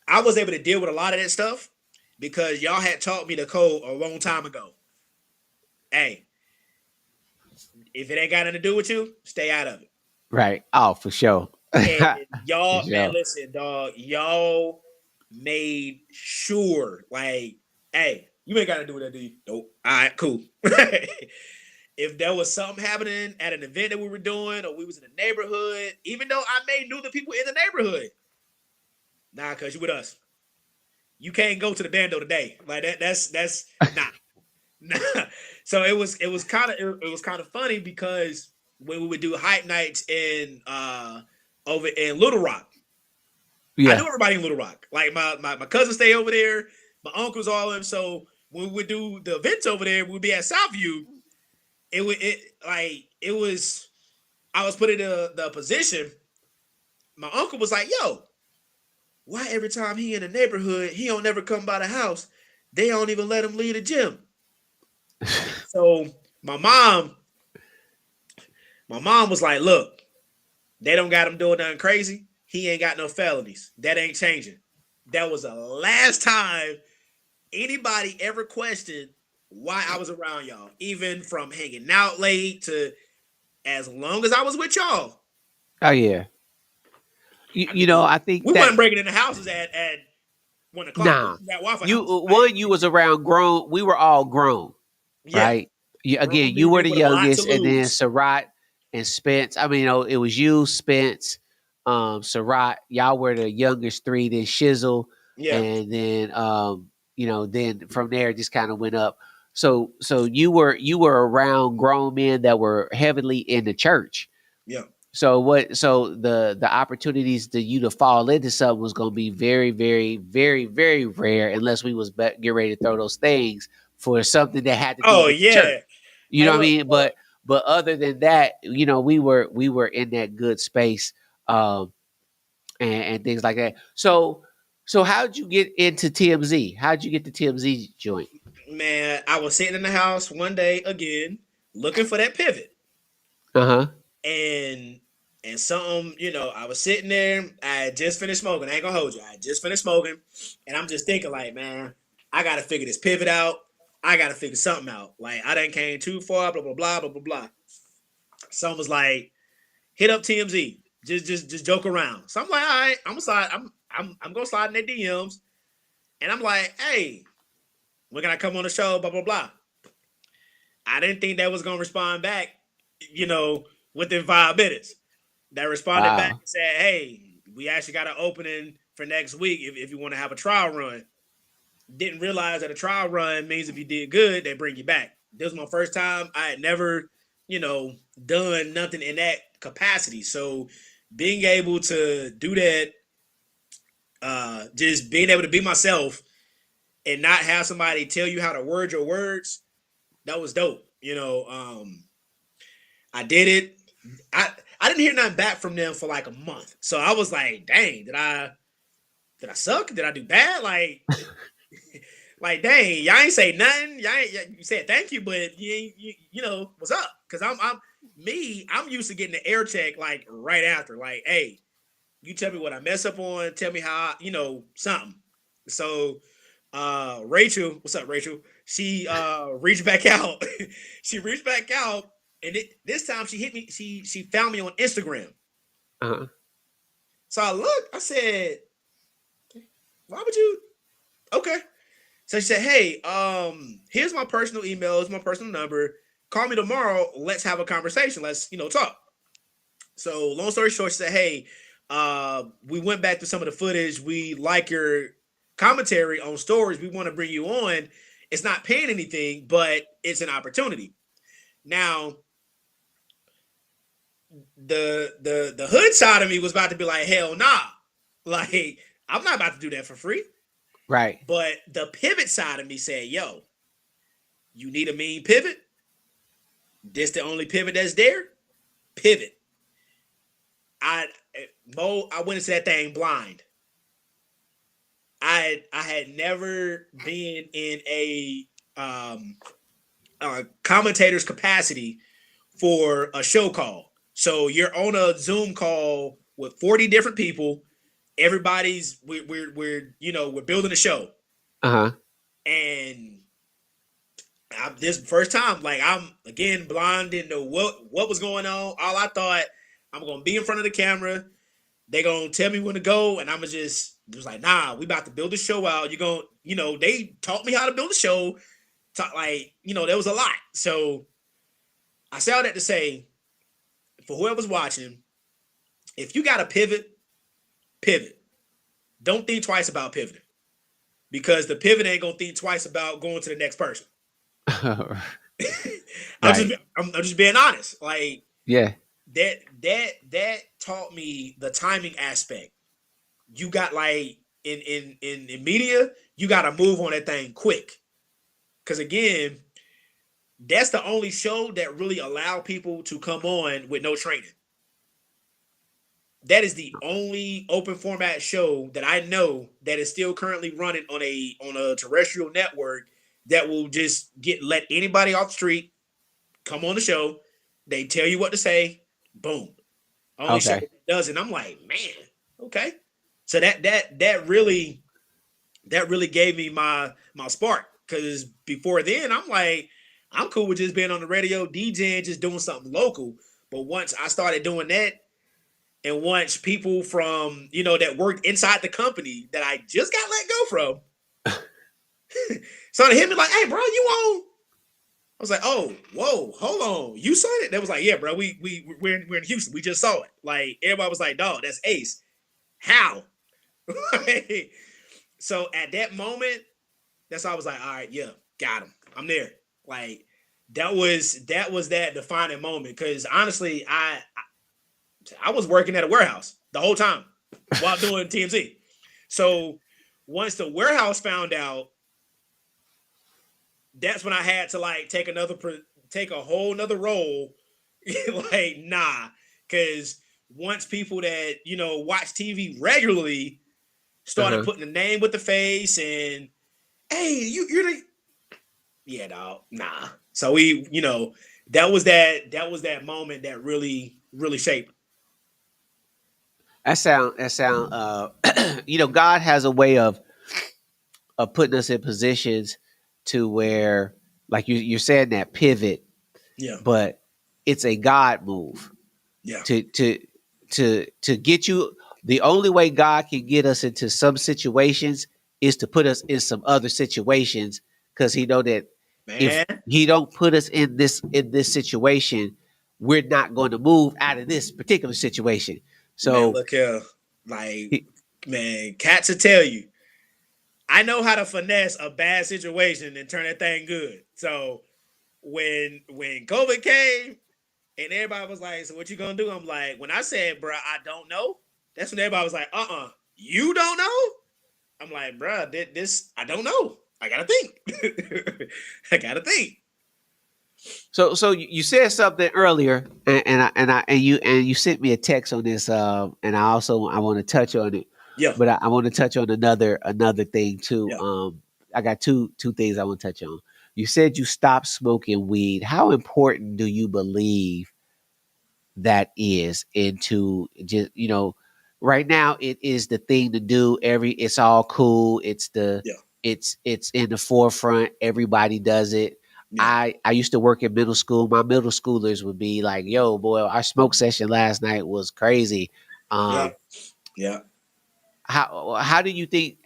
I was able to deal with a lot of that stuff because y'all had taught me the code a long time ago. Hey, if it ain't got nothing to do with you, stay out of it. Right. Oh, for sure. And For y'all, man, sure. listen, dog, y'all made sure, like, hey, you ain't got to do that, do you? Nope. All right, cool. If there was something happening at an event that we were doing, or we was in the neighborhood, even though I may knew the people in the neighborhood, nah, cause you with us. You can't go to the bando today. Like that. That's nah. Nah. So it was kind of it was kind of funny because when we would do hype nights in over in Little Rock, I Yeah. knew everybody in Little Rock. Like my cousins stay over there, my uncles, all of them. So when we would do the events over there, we'd be at Southview. It was I was put in the position. My uncle was like, "Yo, why every time he in the neighborhood, he don't never come by the house? They don't even let him leave the gym." So my mom, my mom was like, "Look, they don't got him doing nothing crazy. He ain't got no felonies. That ain't changing." That was the last time anybody ever questioned why I was around y'all, even from hanging out late to as long as I was with y'all. Oh yeah. I You know, mean, I think we that wasn't breaking into houses at 1 o'clock. We nah. was at Waffle You House. Like, one, you was around grown. We were all grown, yeah, right? You, again, grown you were men the with a lot to youngest, and then lose. Sarat and Spence. I mean, you know, it was you, Spence, Sarat. Y'all were the youngest three. Then Shizzle, Yeah, and then you know, then from there it just kind of went up. So you were around grown men that were heavily in the church. yeah. So what? So the opportunities to you to fall into something was going to be very, very, very, very rare unless we was get ready to throw those things for something that had to do Oh with the church. yeah. You Hey, know what I look, mean? But other than that, you know, we were in that good space, and things like that. So how'd you get into TMZ? How'd you get the TMZ joint? man, I was sitting in the house one day again, looking for that pivot, Uh huh. and something, I was sitting there. I had just finished smoking. I ain't gonna hold you. I had just finished smoking, and I'm just thinking, like, man, I gotta figure this pivot out. I gotta figure something out. Like, I done came too far. Blah blah blah blah blah blah. Someone was like, hit up TMZ. Just joke around. So I'm like, all right, I'm gonna slide. I'm gonna slide in their DMs, and I'm like, hey, when can I come on the show? Blah blah blah. I didn't think that was gonna respond back, you know, within 5 minutes. That responded back Wow. and said, hey, we actually got an opening for next week if you want to have a trial run. Didn't realize that a trial run means if you did good, they bring you back. This was my first time. I had never done nothing in that capacity. So being able to do that, just being able to be myself and not have somebody tell you how to word your words, that was dope. I did it. I didn't hear nothing back from them for like a month. So I was like, dang, did I suck? Did I do bad? Like dang, y'all ain't say nothing. You said thank you, but you ain't, what's up? Because I'm used to getting the air check like right after. Like, hey, you tell me what I mess up on. Tell me how something. So Rachel, what's up, Rachel? She reached back out. She reached back out, and this time she hit me. She found me on Instagram. Uh-huh. So I looked. I said, "Why would you?" Okay. So she said, "Hey, here's my personal email. It's my personal number. Call me tomorrow. Let's have a conversation. Let's talk." So long story short, she said, "Hey, we went back to some of the footage. We like your commentary on stories. We want to bring you on. It's not paying anything, but it's an opportunity." Now, the hood side of me was about to be like, "Hell nah, like I'm not about to do that for free." Right. But the pivot side of me said, "Yo, you need a mean pivot. This the only pivot that's there. Pivot." I went into that thing blind. I had never been in a commentator's capacity for a show call. So you're on a Zoom call with 40 different people. Everybody's we're building a show. Uh-huh. And this first time, like I'm again blind, didn't know what was going on. All I thought, I'm gonna be in front of the camera. They gonna tell me when to go, and I'm gonna just it was like, nah, we about to build the show out. You gonna, they taught me how to build a show. There was a lot. So I say all that to say, for whoever's watching, if you got to pivot. Don't think twice about pivoting, because the pivot ain't gonna think twice about going to the next person. I'm just being honest. Like, yeah, that taught me the timing aspect. You got like in media, you got to move on that thing quick. Because again, that's the only show that really allowed people to come on with no training. That is the only open format show that I know that is still currently running on a terrestrial network that will just let anybody off the street come on the show. They tell you what to say. Boom. Only show that does it. I'm like, man, okay. So that really gave me my spark, because before then I'm like, I'm cool with just being on the radio, DJing, just doing something local. But once I started doing that, and once people from that worked inside the company that I just got let go from started hitting me like, "Hey, bro, you on?" I was like, "Oh, whoa, hold on, you saw it?" They was like, "Yeah, bro, we're in Houston. We just saw it." Like everybody was like, "Dog, that's Ace. How?" So at that moment, that's how I was like, "All right, yeah, got him. I'm there." Like that was that defining moment, because honestly, I was working at a warehouse the whole time while doing TMZ. So once the warehouse found out, that's when I had to like take a whole nother role. Like, nah, because once people that watch TV regularly started putting the name with the face, and hey, you're the dog, nah. So we, that was that moment that really shaped. That sound God has a way of putting us in positions to where, like you're saying, that pivot. Yeah. But it's a God move. Yeah. To get you. The only way God can get us into some situations is to put us in some other situations, because he know that if he don't put us in this situation, we're not going to move out of this particular situation. So man, look here, like, man, cats will tell you, I know how to finesse a bad situation and turn that thing good. So when COVID came, And everybody was like, so what you gonna do? I'm like, when I said, bro, I don't know, that's when everybody was like, you don't know? I'm like, bro, this, I don't know. I gotta think. I gotta think. So you said something earlier, and you sent me a text on this, and I want to touch on it, Yeah. but I want to touch on another thing too. Yeah. I got two things I want to touch on. You said you stopped smoking weed. How important do you believe that is into just right now it is the thing to do. It's all cool. Yeah. It's in the forefront. Everybody does it. Yeah. I used to work in middle school. My middle schoolers would be like, yo, boy, our smoke session last night was crazy. Yeah. um Yeah. how do you think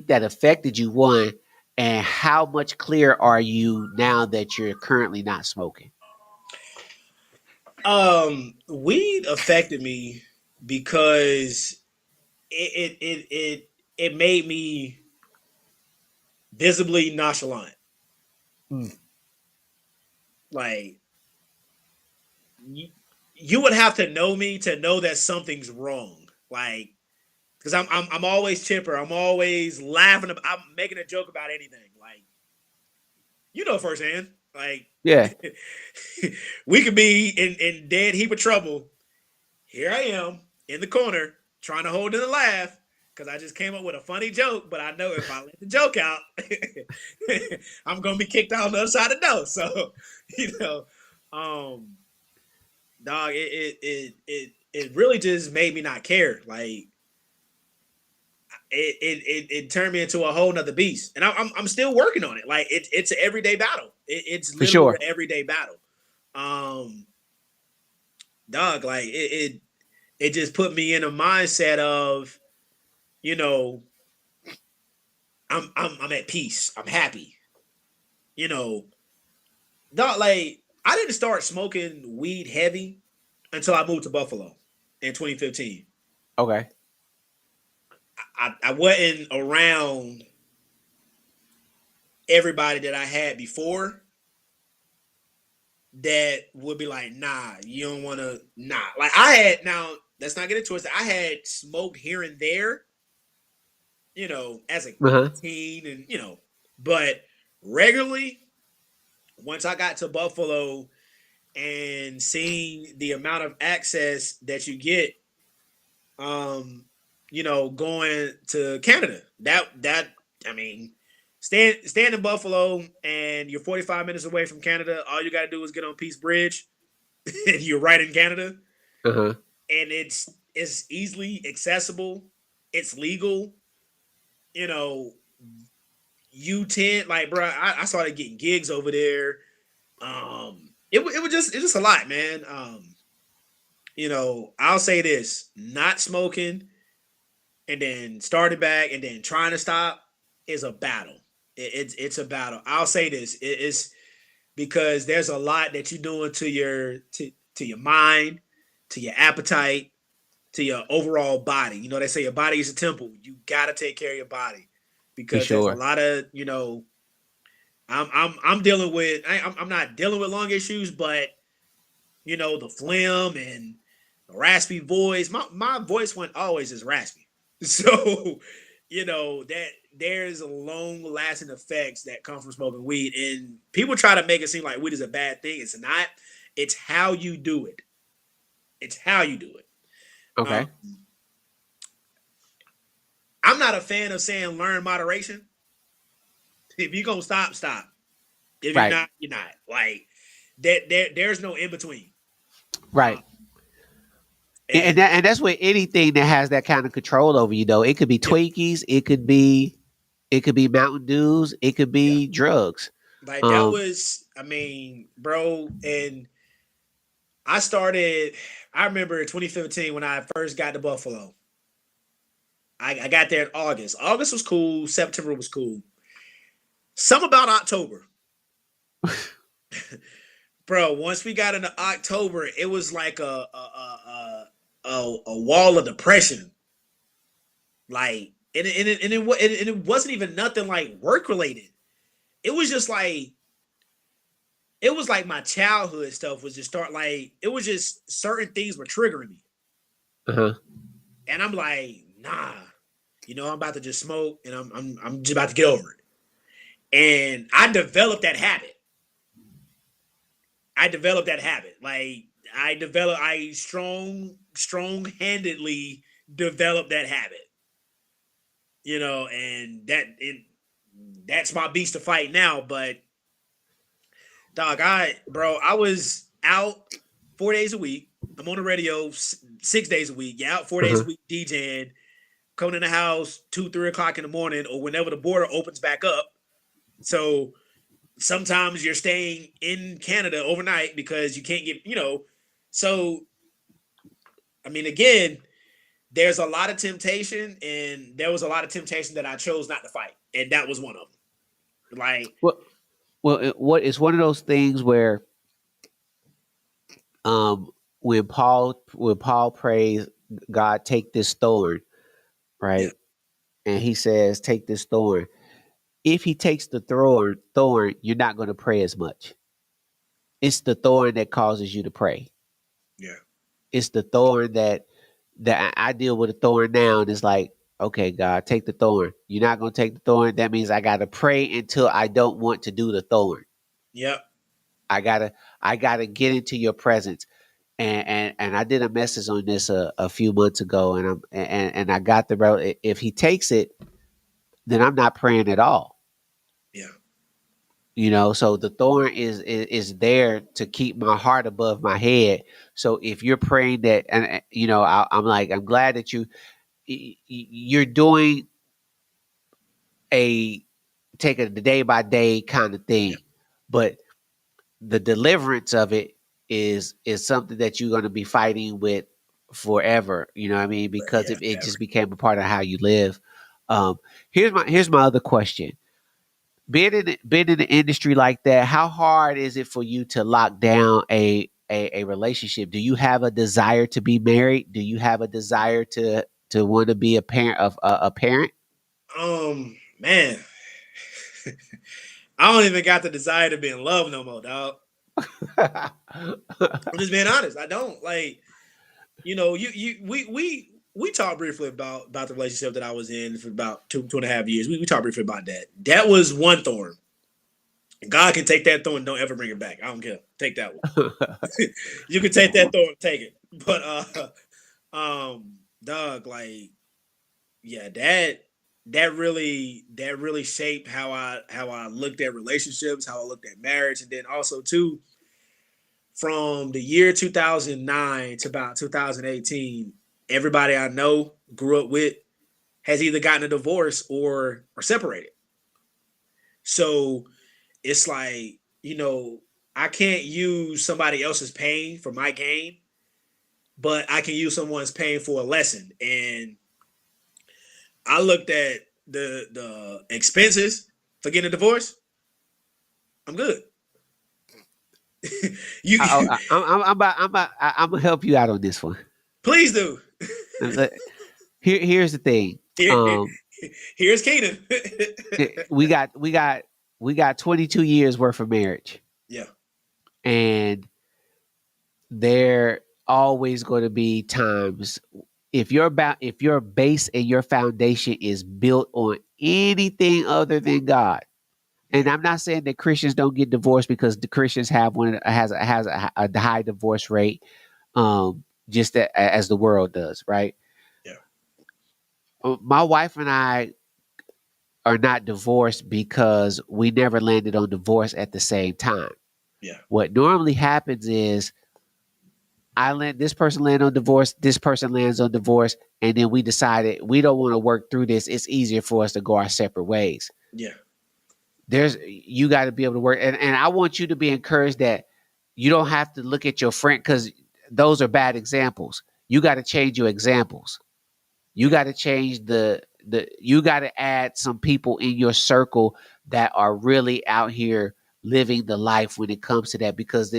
that affected you, one, and how much clearer are you now that you're currently not smoking? Weed affected me because it made me visibly nonchalant. Mm. Like you would have to know me to know that something's wrong. Like, because I'm always chipper. I'm always laughing. I'm making a joke about anything. Like, firsthand. Like, Yeah. we could be in dead heap of trouble. Here I am in the corner trying to hold in a laugh because I just came up with a funny joke. But I know if I let the joke out, I'm gonna be kicked out on the other side of the door. So, you know, um, dog, it really just made me not care. Like it turned me into a whole nother beast, and I'm still working on it. Like it's an everyday battle. It's For literally sure. an everyday battle. Um, dog, like it just put me in a mindset of, you know, I'm at peace. I'm happy. You know, dog, like I didn't start smoking weed heavy until I moved to Buffalo in 2015. Okay. I wasn't around everybody that I had before that would be like, nah, you don't want to, nah. Like I had, now, let's not get into it. I had smoked here and there, as a Uh-huh. teen and, but regularly, once I got to Buffalo and seeing the amount of access that you get, um, going to Canada, I mean, stand in Buffalo and you're 45 minutes away from Canada. All you got to do is get on Peace Bridge, and you're right in Canada. Uh-huh. And it's easily accessible. It's legal. You know, U10, like, bro, I started getting gigs over there. It was just a lot, man. I'll say this: not smoking and then starting back and then trying to stop is a battle. It's a battle. I'll say this: it's because there's a lot that you're doing to your mind, to your appetite, to your overall body. They say your body is a temple. You gotta take care of your body For because there's a sure. lot of I'm dealing with. I'm not dealing with lung issues, but the phlegm and the raspy voice. My voice went always is raspy, so that there's long lasting effects that come from smoking weed, and people try to make it seem like weed is a bad thing. It's not. It's how you do it. It's how you do it. Um, Okay. I'm not a fan of saying learn moderation. If you're gonna stop, stop. If you're Right. not, you're not. Like there's no in between. Right. And And that's with anything that has that kind of control over you, though. It could be yeah, Twinkies, it could be Mountain Dews, it could yeah. be drugs. Like that Um, was, I mean, bro. And I started. I remember in 2015 when I first got to Buffalo. I got there in August. August was cool. September was cool. Some about October, bro. Once we got into October, it was like a wall of depression. Like, and it wasn't even nothing like work related. It was just like it was like my childhood stuff was just start like it was just certain things were triggering me. Uh-huh. And I'm like, nah, I'm about to just smoke and I'm just about to get over it. And I developed that habit. Like I strong handedly developed that habit. And that's my beast to fight now. But dog, I was out 4 days a week. I'm on the radio 6 days a week. Yeah, out 4 days a Uh-huh. week DJing, coming in the house 2, 3 o'clock in the morning, or whenever the border opens back up. So sometimes you're staying in Canada overnight because you can't get. So I mean, again, there's a lot of temptation, and there was a lot of temptation that I chose not to fight, and that was one of them. Like, Well, what it's one of those things where um when Paul prays, God, take this thorn, yeah, right? And he says, take this thorn. If he takes the thorn, you're not going to pray as much. It's the thorn that causes you to pray. yeah, It's the thorn that I deal with a thorn now, and it's like, okay, God, take the thorn. You're not going to take the thorn. That means I got to pray until I don't want to do the thorn. yep, I gotta get into your presence. And I did a message on this a few months ago, and I got the road. If he takes it, then I'm not praying at all. yeah, So the thorn is there to keep my heart above my head. So if you're praying that, and I'm like, I'm glad that you're doing a take a day by day kind of thing, yeah, but the deliverance of it is something that you're going to be fighting with forever. You know what I mean? Because yeah, it ever. just became a part of how you live. Um, here's my other question. Being in the industry like that, how hard is it for you to lock down a relationship? Do you have a desire to be married? Do you have a desire to want to be a parent of a parent? Man, I don't even got the desire to be in love no more, dog. I'm just being honest. I don't like. You we talked briefly about the relationship that I was in for about 2.5 years. We talked briefly about that. That was one thorn. God can take that thorn. Don't ever bring it back. I don't care. Take that one. You can take that thorn. Take it. But dog, like, yeah, that really shaped how I looked at relationships, how I looked at marriage, and then also too from the year 2009 to about 2018, everybody I know grew up with has either gotten a divorce or separated. So it's like, I can't use somebody else's pain for my gain, but I can use someone's pain for a lesson. And I looked at the expenses for getting a divorce. I'm good. you, you I'm gonna help you out on this one. please do. Here's the thing. Here, here's Keenan. We got 22 years worth of marriage, Yeah, and there always going to be times if your base and your foundation is built on anything other than God. yeah, And I'm not saying that Christians don't get divorced, because the Christians have one has a high divorce rate, just as the world does, right? yeah, My wife and I are not divorced because we never landed on divorce at the same time. yeah, What normally happens is this person land on divorce, this person lands on divorce, and then we decided we don't want to work through this. It's easier for us to go our separate ways. yeah, You got to be able to work, and I want you to be encouraged that you don't have to look at your friend, because those are bad examples. You got to change your examples. You got to change you got to add some people in your circle that are really out here living the life when it comes to that, because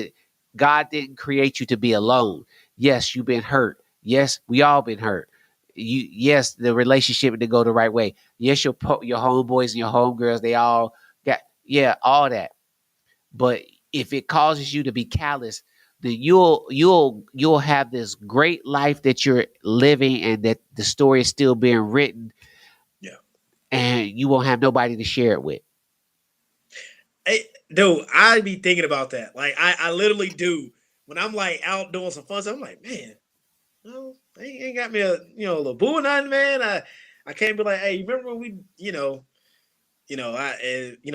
God didn't create you to be alone. Yes, you've been hurt. Yes, we all been hurt. Yes, the relationship didn't go the right way. Yes, your homeboys and your homegirls, they all got, yeah, all that. But if it causes you to be callous, then you'll have this great life that you're living and that the story is still being written, Yeah. and you won't have nobody to share it with. Hey, dude, I be thinking about that. Like I literally do when I'm like out doing some fun stuff. I'm like, man, no, they ain't got me a a little boo or nothing, man. I can't be like, hey, you remember when we,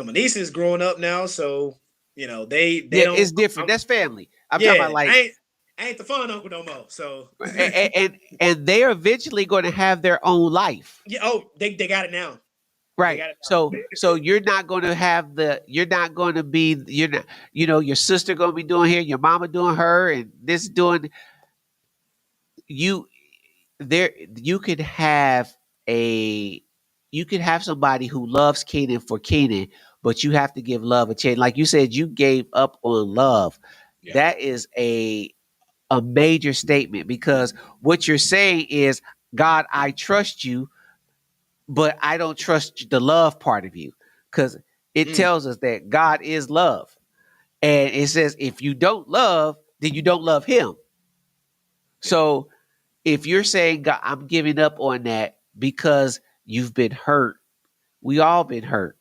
my niece is growing up now, so they Yeah, don't. it's different. That's family. I'm talking Yeah, about like, I ain't the fun uncle no more. So and they're eventually going to have their own life. yeah, oh, they got it now. They Right. got it So you're not going to have you're not going to be, you're not, your sister going to be doing here, your mama doing her, and this doing you there. A, you could have somebody who loves Kenan for Kenan, but you have to give love a chance. Like you said, you gave up on love. Yeah. That is a major statement, because what you're saying is, God, I trust you, but I don't trust the love part of you, because it Mm, tells us that God is love. And it says, if you don't love, then you don't love him. yeah. So if you're saying, God, I'm giving up on that because you've been hurt, we all been hurt.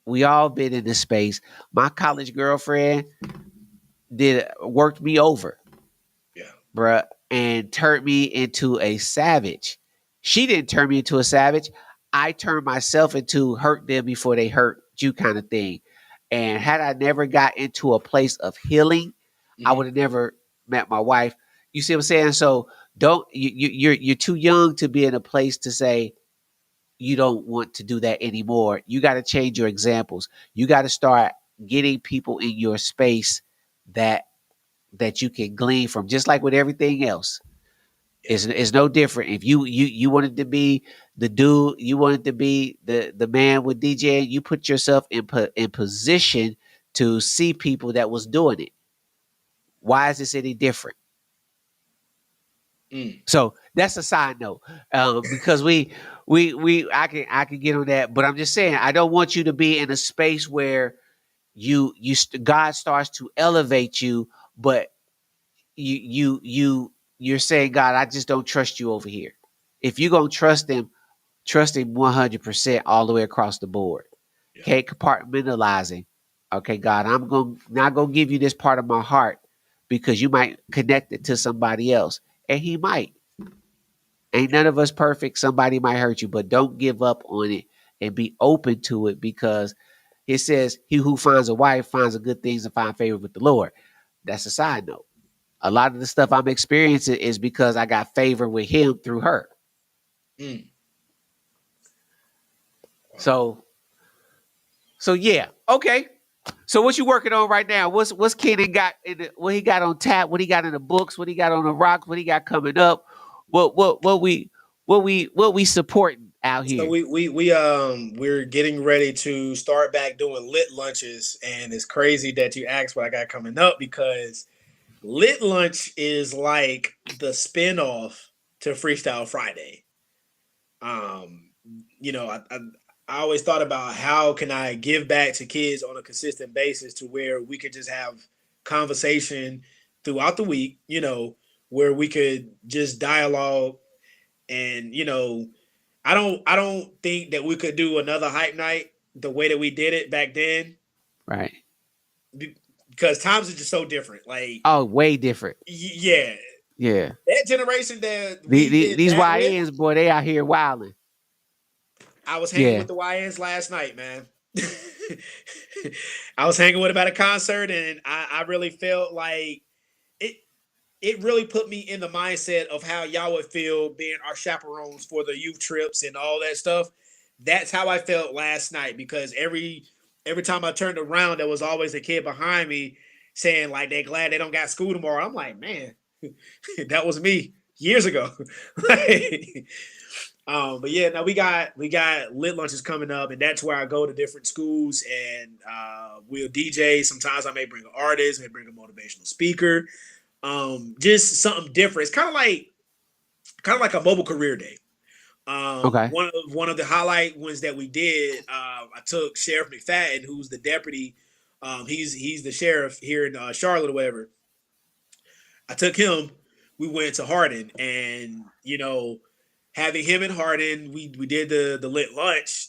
We all been in this space. My college girlfriend worked me over, Yeah. bruh, and turned me into a savage. She didn't turn me into a savage. I turned myself into hurt them before they hurt you kind of thing. And had I never got into a place of healing, I Hmm. would have never met my wife. You see what I'm saying? So don't you're too young to be in a place to say you don't want to do that anymore. You got to change your examples. You got to start getting people in your space that you can glean from, just like with everything else. Yeah. It's no different. If you wanted to be the dude, you wanted to be the man with DJ, you put yourself in position to see people that was doing it. Why is this any different? Mm. So that's a side note, because I can get on that, but I'm just saying, I don't want you to be in a space where God starts to elevate you, but you're saying, God, I just don't trust you over here. If you're gonna trust him 100% all the way across the board. Yeah. Okay, compartmentalizing. Okay, God, I'm not gonna give you this part of my heart because you might connect it to somebody else, and he might. Ain't none of us perfect. Somebody might hurt you, but don't give up on it and be open to it, because it says, "He who finds a wife finds a good things and find favor with the Lord." That's a side note. A lot of the stuff I'm experiencing is because I got favor with him through her. Mm. Wow. So yeah, okay. So what you working on right now? What's Kenan got what he got on tap? What he got in the books? What he got on the rocks? What he got coming up? What we supporting out So here? we're getting ready to start back doing lit lunches, and it's crazy that you asked what I got coming up because lit lunch is like the spinoff to Freestyle Friday. Um, I always thought about how can I give back to kids on a consistent basis to where we could just have conversation throughout the week, where we could just dialogue and I don't think that we could do another hype night the way that we did it back then Right. because times are just so different. Like, Oh, way different. yeah, Yeah. that generation that we did These that with, YNs, boy, they out here wilding. I was hanging Yeah. with the YNs last night, man. I was hanging with them at a concert, and I really felt like it. It really put me in the mindset of how y'all would feel being our chaperones for the youth trips and all that stuff. That's how I felt last night because every time I turned around, there was always a kid behind me saying like they're glad they don't got school tomorrow. I'm like, man, that was me years ago. But yeah, now we got lit lunches coming up, and that's where I go to different schools and we'll DJ. Sometimes I may bring an artist, may bring a motivational speaker, just something different. It's kind of like a mobile career day. Okay. One of the highlight ones that we did, I took Sheriff McFadden, who's the deputy He's the sheriff here in Charlotte or whatever. I took him. We went to Hardin, and having him in Hardin, we did the lit lunch.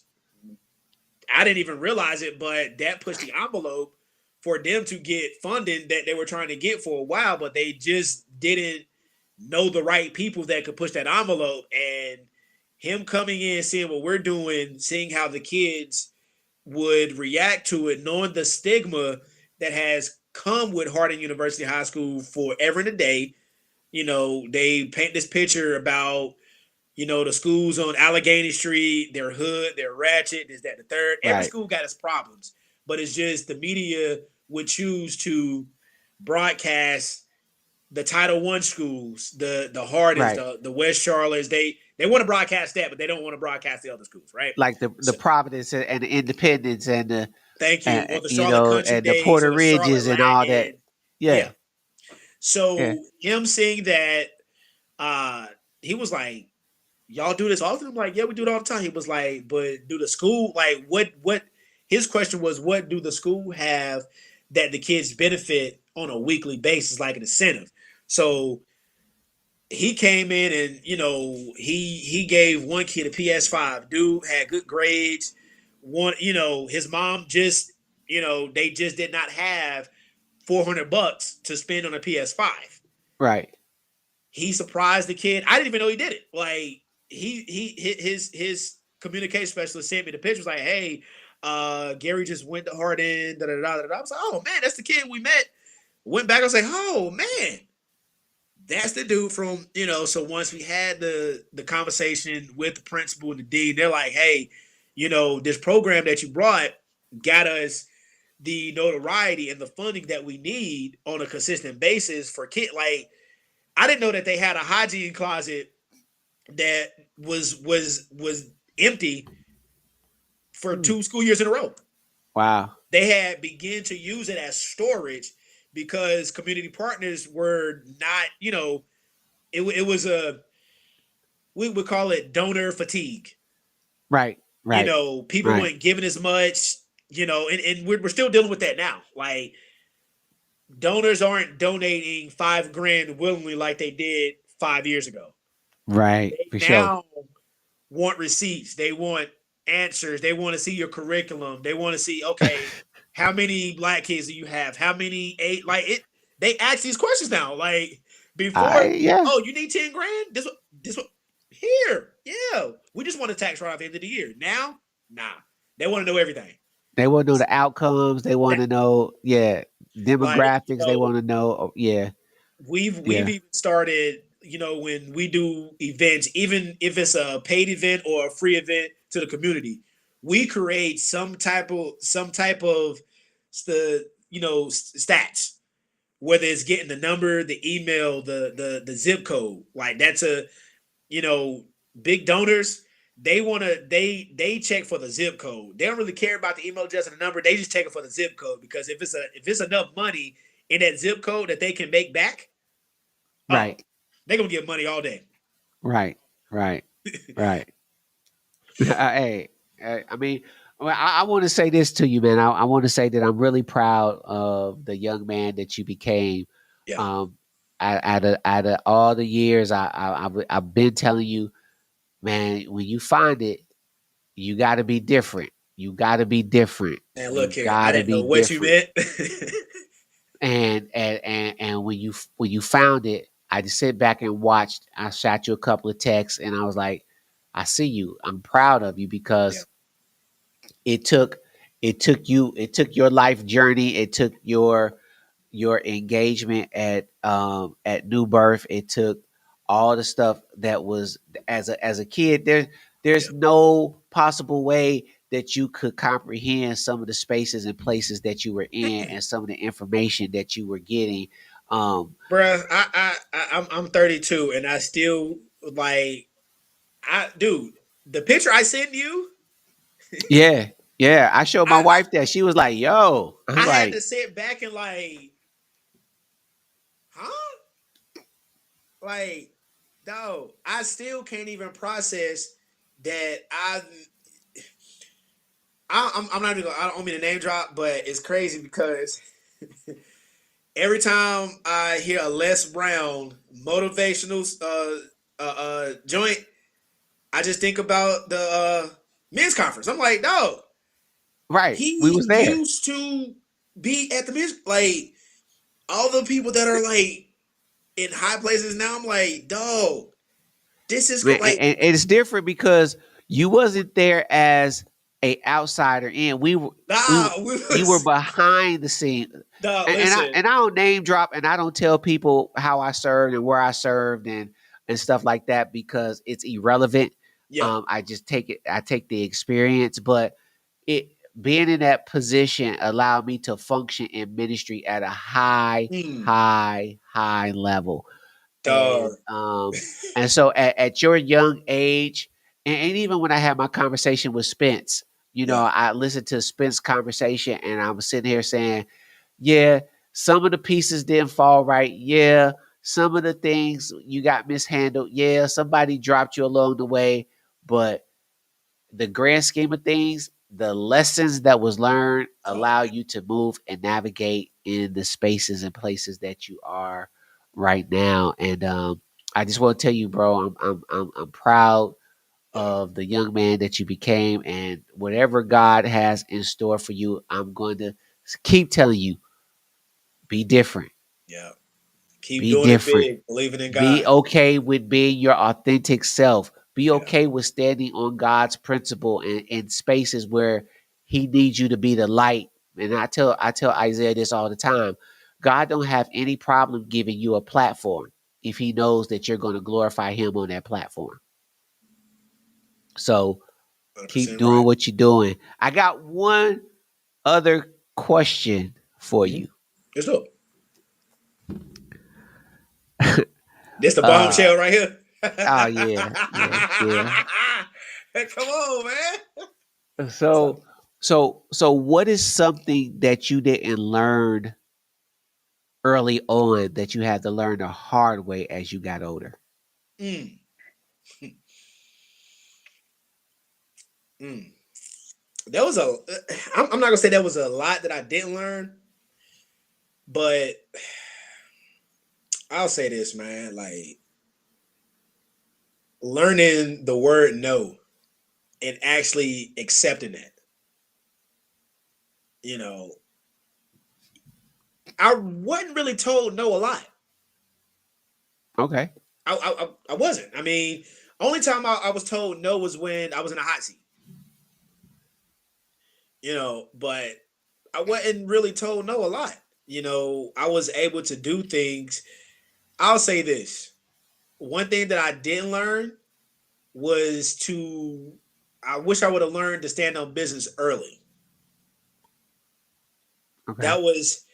I didn't even realize it, but that pushed the envelope for them to get funding that they were trying to get for a while, but they just didn't know the right people that could push that envelope. And him coming in, seeing what we're doing, seeing how the kids would react to it, knowing the stigma that has come with Harding University High School forever and a day. They paint this picture about the schools on Allegheny Street, they're hood, they're ratchet, is that the third? Every Right. school got its problems, but it's just the media would choose to broadcast the Title I schools, the Hardins, Right. the West Charlottes. They want to broadcast that, but they don't want to broadcast the other schools, right? Like the So, Providence and the Independence and the thank you. Or the you Charlotte know, Country and the Days or Porter the Charlotte Ridges and all that. Latin. Yeah. Yeah. Yeah. So him seeing that, he was like, y'all do this often? I'm like, yeah, we do it all the time. He was like, but do the school, like, what his question was, what do the school have that the kids benefit on a weekly basis, like an incentive? So he came in and, he gave one kid a PS5. Dude had good grades. One, his mom just, they just did not have $400 to spend on a PS5. Right. He surprised the kid. I didn't even know he did it. Like his communication specialist sent me the picture. Was like, hey, Gary just went to Hardin. Da, da, da, da, da. I was like, oh man, that's the kid we met. Went back. I was like, oh man, that's the dude from. So once we had the conversation with the principal and the dean, they're like, hey, this program that you brought got us the notoriety and the funding that we need on a consistent basis for kid. Like, I didn't know that they had a hygiene closet that was empty for 2 school years in a row. Wow. They had begun to use it as storage because community partners were not, it was we would call it donor fatigue. Right. Right. People Right. weren't giving as much, and we're still dealing with that now. Like, donors aren't donating $5,000 willingly like they did 5 years ago. Right. They For sure. now want receipts. They want answers. They want to see your curriculum. They want to see, okay, how many black kids do you have? How many eight? Like it. They ask these questions now. Like before, Yeah. oh, you need $10,000. This one here. Yeah, we just want a tax write off at the end of the year. Now, nah, they want to know everything. They want to know the outcomes. They want to know, Like, demographics. They want to know, yeah. we've Yeah. even started, when we do events, even if it's a paid event or a free event to the community, we create some type of stats, whether it's getting the number, the email, the zip code. Like that's big donors. They check for the zip code. They don't really care about the email address and the number. They just check it for the zip code, because if it's enough money in that zip code that they can make back, Right. they're gonna get money all day. Right. Right. Right. Hey, I mean, well, I want to say this to you, man. I want to say that I'm really proud of the young man that you became. Yeah. Um, out of all the years, I've been telling you, man, when you find it, you got to be different. You got to be different. And You look here, I got to didn't know be what you different. meant. And when you found it, I just sit back and watched. I shot you a couple of texts, and I was like, I see you. I'm proud of you Yeah. because it took it took your life journey. It took your engagement at New Birth. It took all the stuff that was as a kid. There's Yeah. no possible way that you could comprehend some of the spaces and places that you were in and some of the information that you were getting. Bruh, I'm 32 and I still like dude, the picture I sent you, Yeah, yeah. I showed my I wife that. She was like, "Yo," I'm I had to like, sit back and like, huh? Like, no, I still can't even process that I'm not even gonna, I don't mean to name drop, but it's crazy because every time I hear a Les Brown motivational joint, I just think about the men's conference. I'm like, no, Right. We he was there. used to be at the men's, like all the people that are like in high places now. I'm like, dog, this is Man, like, and it's different because you wasn't there as a outsider in. We nah, were we you were was, behind the scene. nah, And listen, I don't name drop and I don't tell people how I served and where I served and stuff like that because it's irrelevant. yeah, I just take it. I take the experience, but it being in that position allowed me to function in ministry at a mm, high level. dog, And so at your young age, and even when I had my conversation with Spence, yeah, I listened to Spence conversation and I was sitting here saying, yeah, some of the pieces didn't fall right. Yeah, some of the things you got mishandled. Yeah, somebody dropped you along the way, but the grand scheme of things, the lessons that was learned oh allow man, you to move and navigate in the spaces and places that you are right now. And I just want to tell you, bro, I'm proud yeah, of the young man that you became, and whatever God has in store for you, I'm going to keep telling you, be different, yeah. Keep be doing it different. big, believing in Be God. okay with being your authentic self. Be Yeah, okay with standing on God's principle in spaces where He needs you to be the light. And I tell Isaiah this all the time. God don't have any problem giving you a platform if He knows that you're going to glorify Him on that platform. So keep 100% doing right. what you're doing. I got one other question for Mm-hmm. you. Let's do it. This the Uh, bombshell right here. oh yeah. Hey, come on, man. So, So what is something that you didn't learn early on that you had to learn the hard way as you got older? mm, mm. There was a. I'm not gonna say there was a lot that I didn't learn, but I'll say this, man. Like learning the word no and actually accepting that. You know, I wasn't really told no a lot. Okay. I wasn't. I mean, only time I was told no was when I was in a hot seat. But I wasn't really told no a lot. I was able to do things. I'll say this. One thing that I didn't learn was I wish I would have learned to stand on business early. Okay. That was,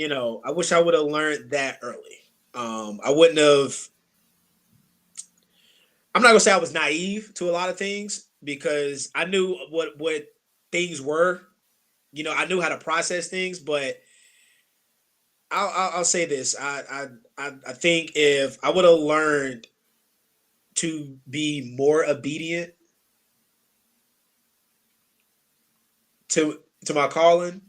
I wish I would have learned that early. I wouldn't have, I'm not gonna say I was naive to a lot of things because I knew what things were. I knew how to process things, but I'll say this. I think if I would have learned to be more obedient to my calling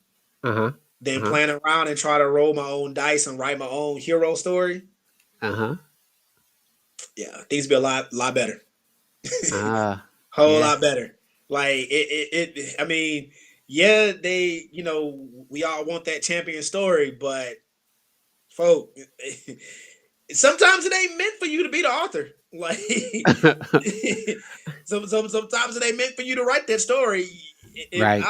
Uh-huh. than Uh-huh. playing around and try to roll my own dice and write my own hero story, Uh-huh. yeah, things be a lot better. Whole Yeah. lot better. Like I mean, yeah, we all want that champion story, but folk, sometimes it ain't meant for you to be the author. Like sometimes it ain't meant for you to write that story. If Right.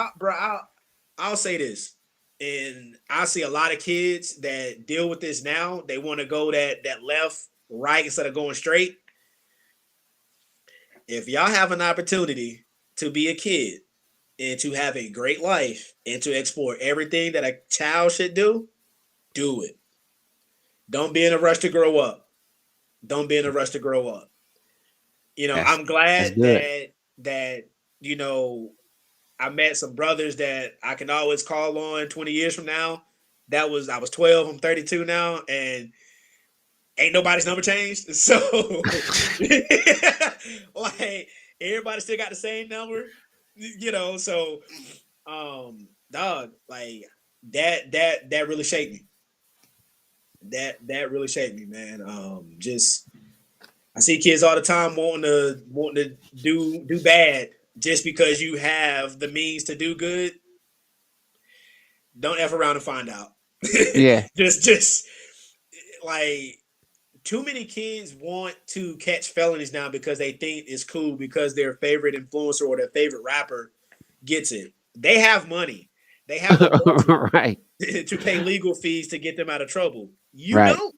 I'll say this, and I see a lot of kids that deal with this now. They want to go that left, right instead of going straight. If y'all have an opportunity to be a kid and to have a great life and to explore everything that a child should do it. Don't be in a rush to grow up. Don't be in a rush to grow up. That's I'm that's glad good. that you know I met some brothers that I can always call on 20 years from now. I was 12, I'm 32 now, and ain't nobody's number changed. So like everybody still got the same number. you know. So, dog, like that really shaped me. That really shaped me, man. Just I see kids all the time wanting to do bad just because you have the means to do good. Don't f around and find out. Yeah. just like too many kids want to catch felonies now because they think it's cool because their favorite influencer or their favorite rapper gets it. They have money. They have the luxury Right. to pay legal fees to get them out of trouble. You Right. don't.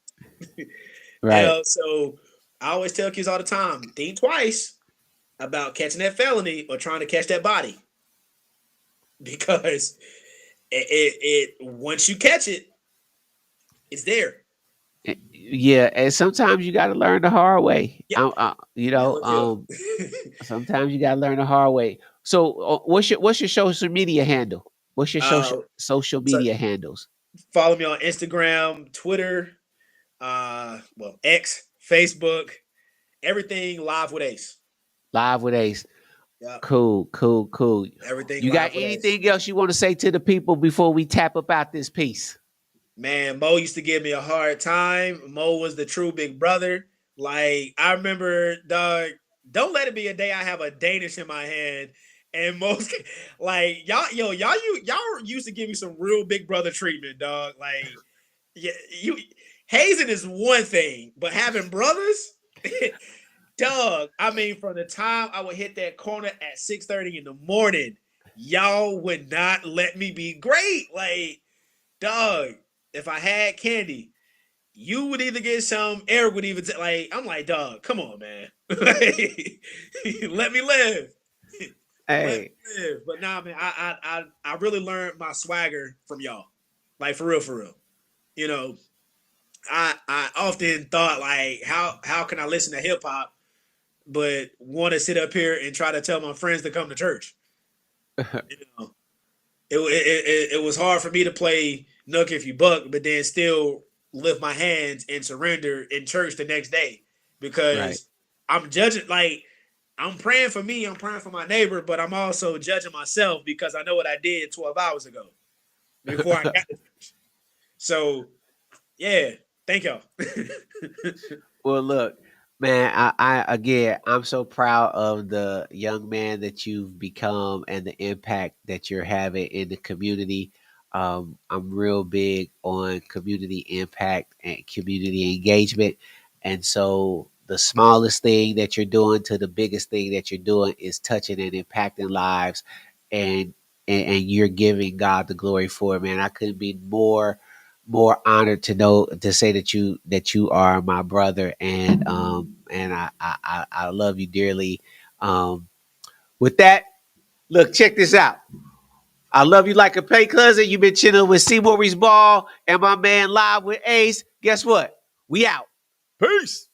Right. So I always tell kids all the time, think twice about catching that felony or trying to catch that body. Because it once you catch it, it's there. Yeah, and sometimes you got to learn the hard way. Yeah. You Yeah, know, look here. sometimes you got to learn the hard way. So, what's your social media handle? What's your uh, social so media handles? follow me on Instagram, Twitter, well, X, Facebook, everything live with Ace. Live with Ace. Yeah, Cool, cool, cool. everything You got live with Ace. anything else you want to say to the people before we tap about this piece? Man, Mo used to give me a hard time. Mo was the true big brother. Like I remember, dog. Don't let it be a day I have a Danish in my hand. And most like y'all used to give me some real big brother treatment, dog. Like yeah, you hazing is one thing, but having brothers, dog. I mean, from the time I would hit that corner at 6:30 in the morning, y'all would not let me be great. Like, dog, if I had candy, you would either get some, Eric would even like, I'm like, dog, come on, man. Like, let me live. Let Hey, me live. But nah, man, I really learned my swagger from y'all. Like for real, for real. You know, I often thought like how can I listen to hip hop but want to sit up here and try to tell my friends to come to church? You know, it was hard for me to play Nuck If You Buck, but then still lift my hands and surrender in church the next day right. because I'm judging like I'm praying for me, I'm praying for my neighbor, but I'm also judging myself because I know what I did 12 hours ago before I got to church. So yeah, thank y'all. Well, look, man, I'm so proud of the young man that you've become and the impact that you're having in the community. I'm real big on community impact and community engagement. And so the smallest thing that you're doing to the biggest thing that you're doing is touching and impacting lives. And, and you're giving God the glory for it, man. I couldn't be more honored to know to say that you are my brother, and I love you dearly. With that, look, check this out. I love you like a pay cousin. You've been chilling with C. Maurice Ball and my man live with Ace. Guess what? We out. Peace.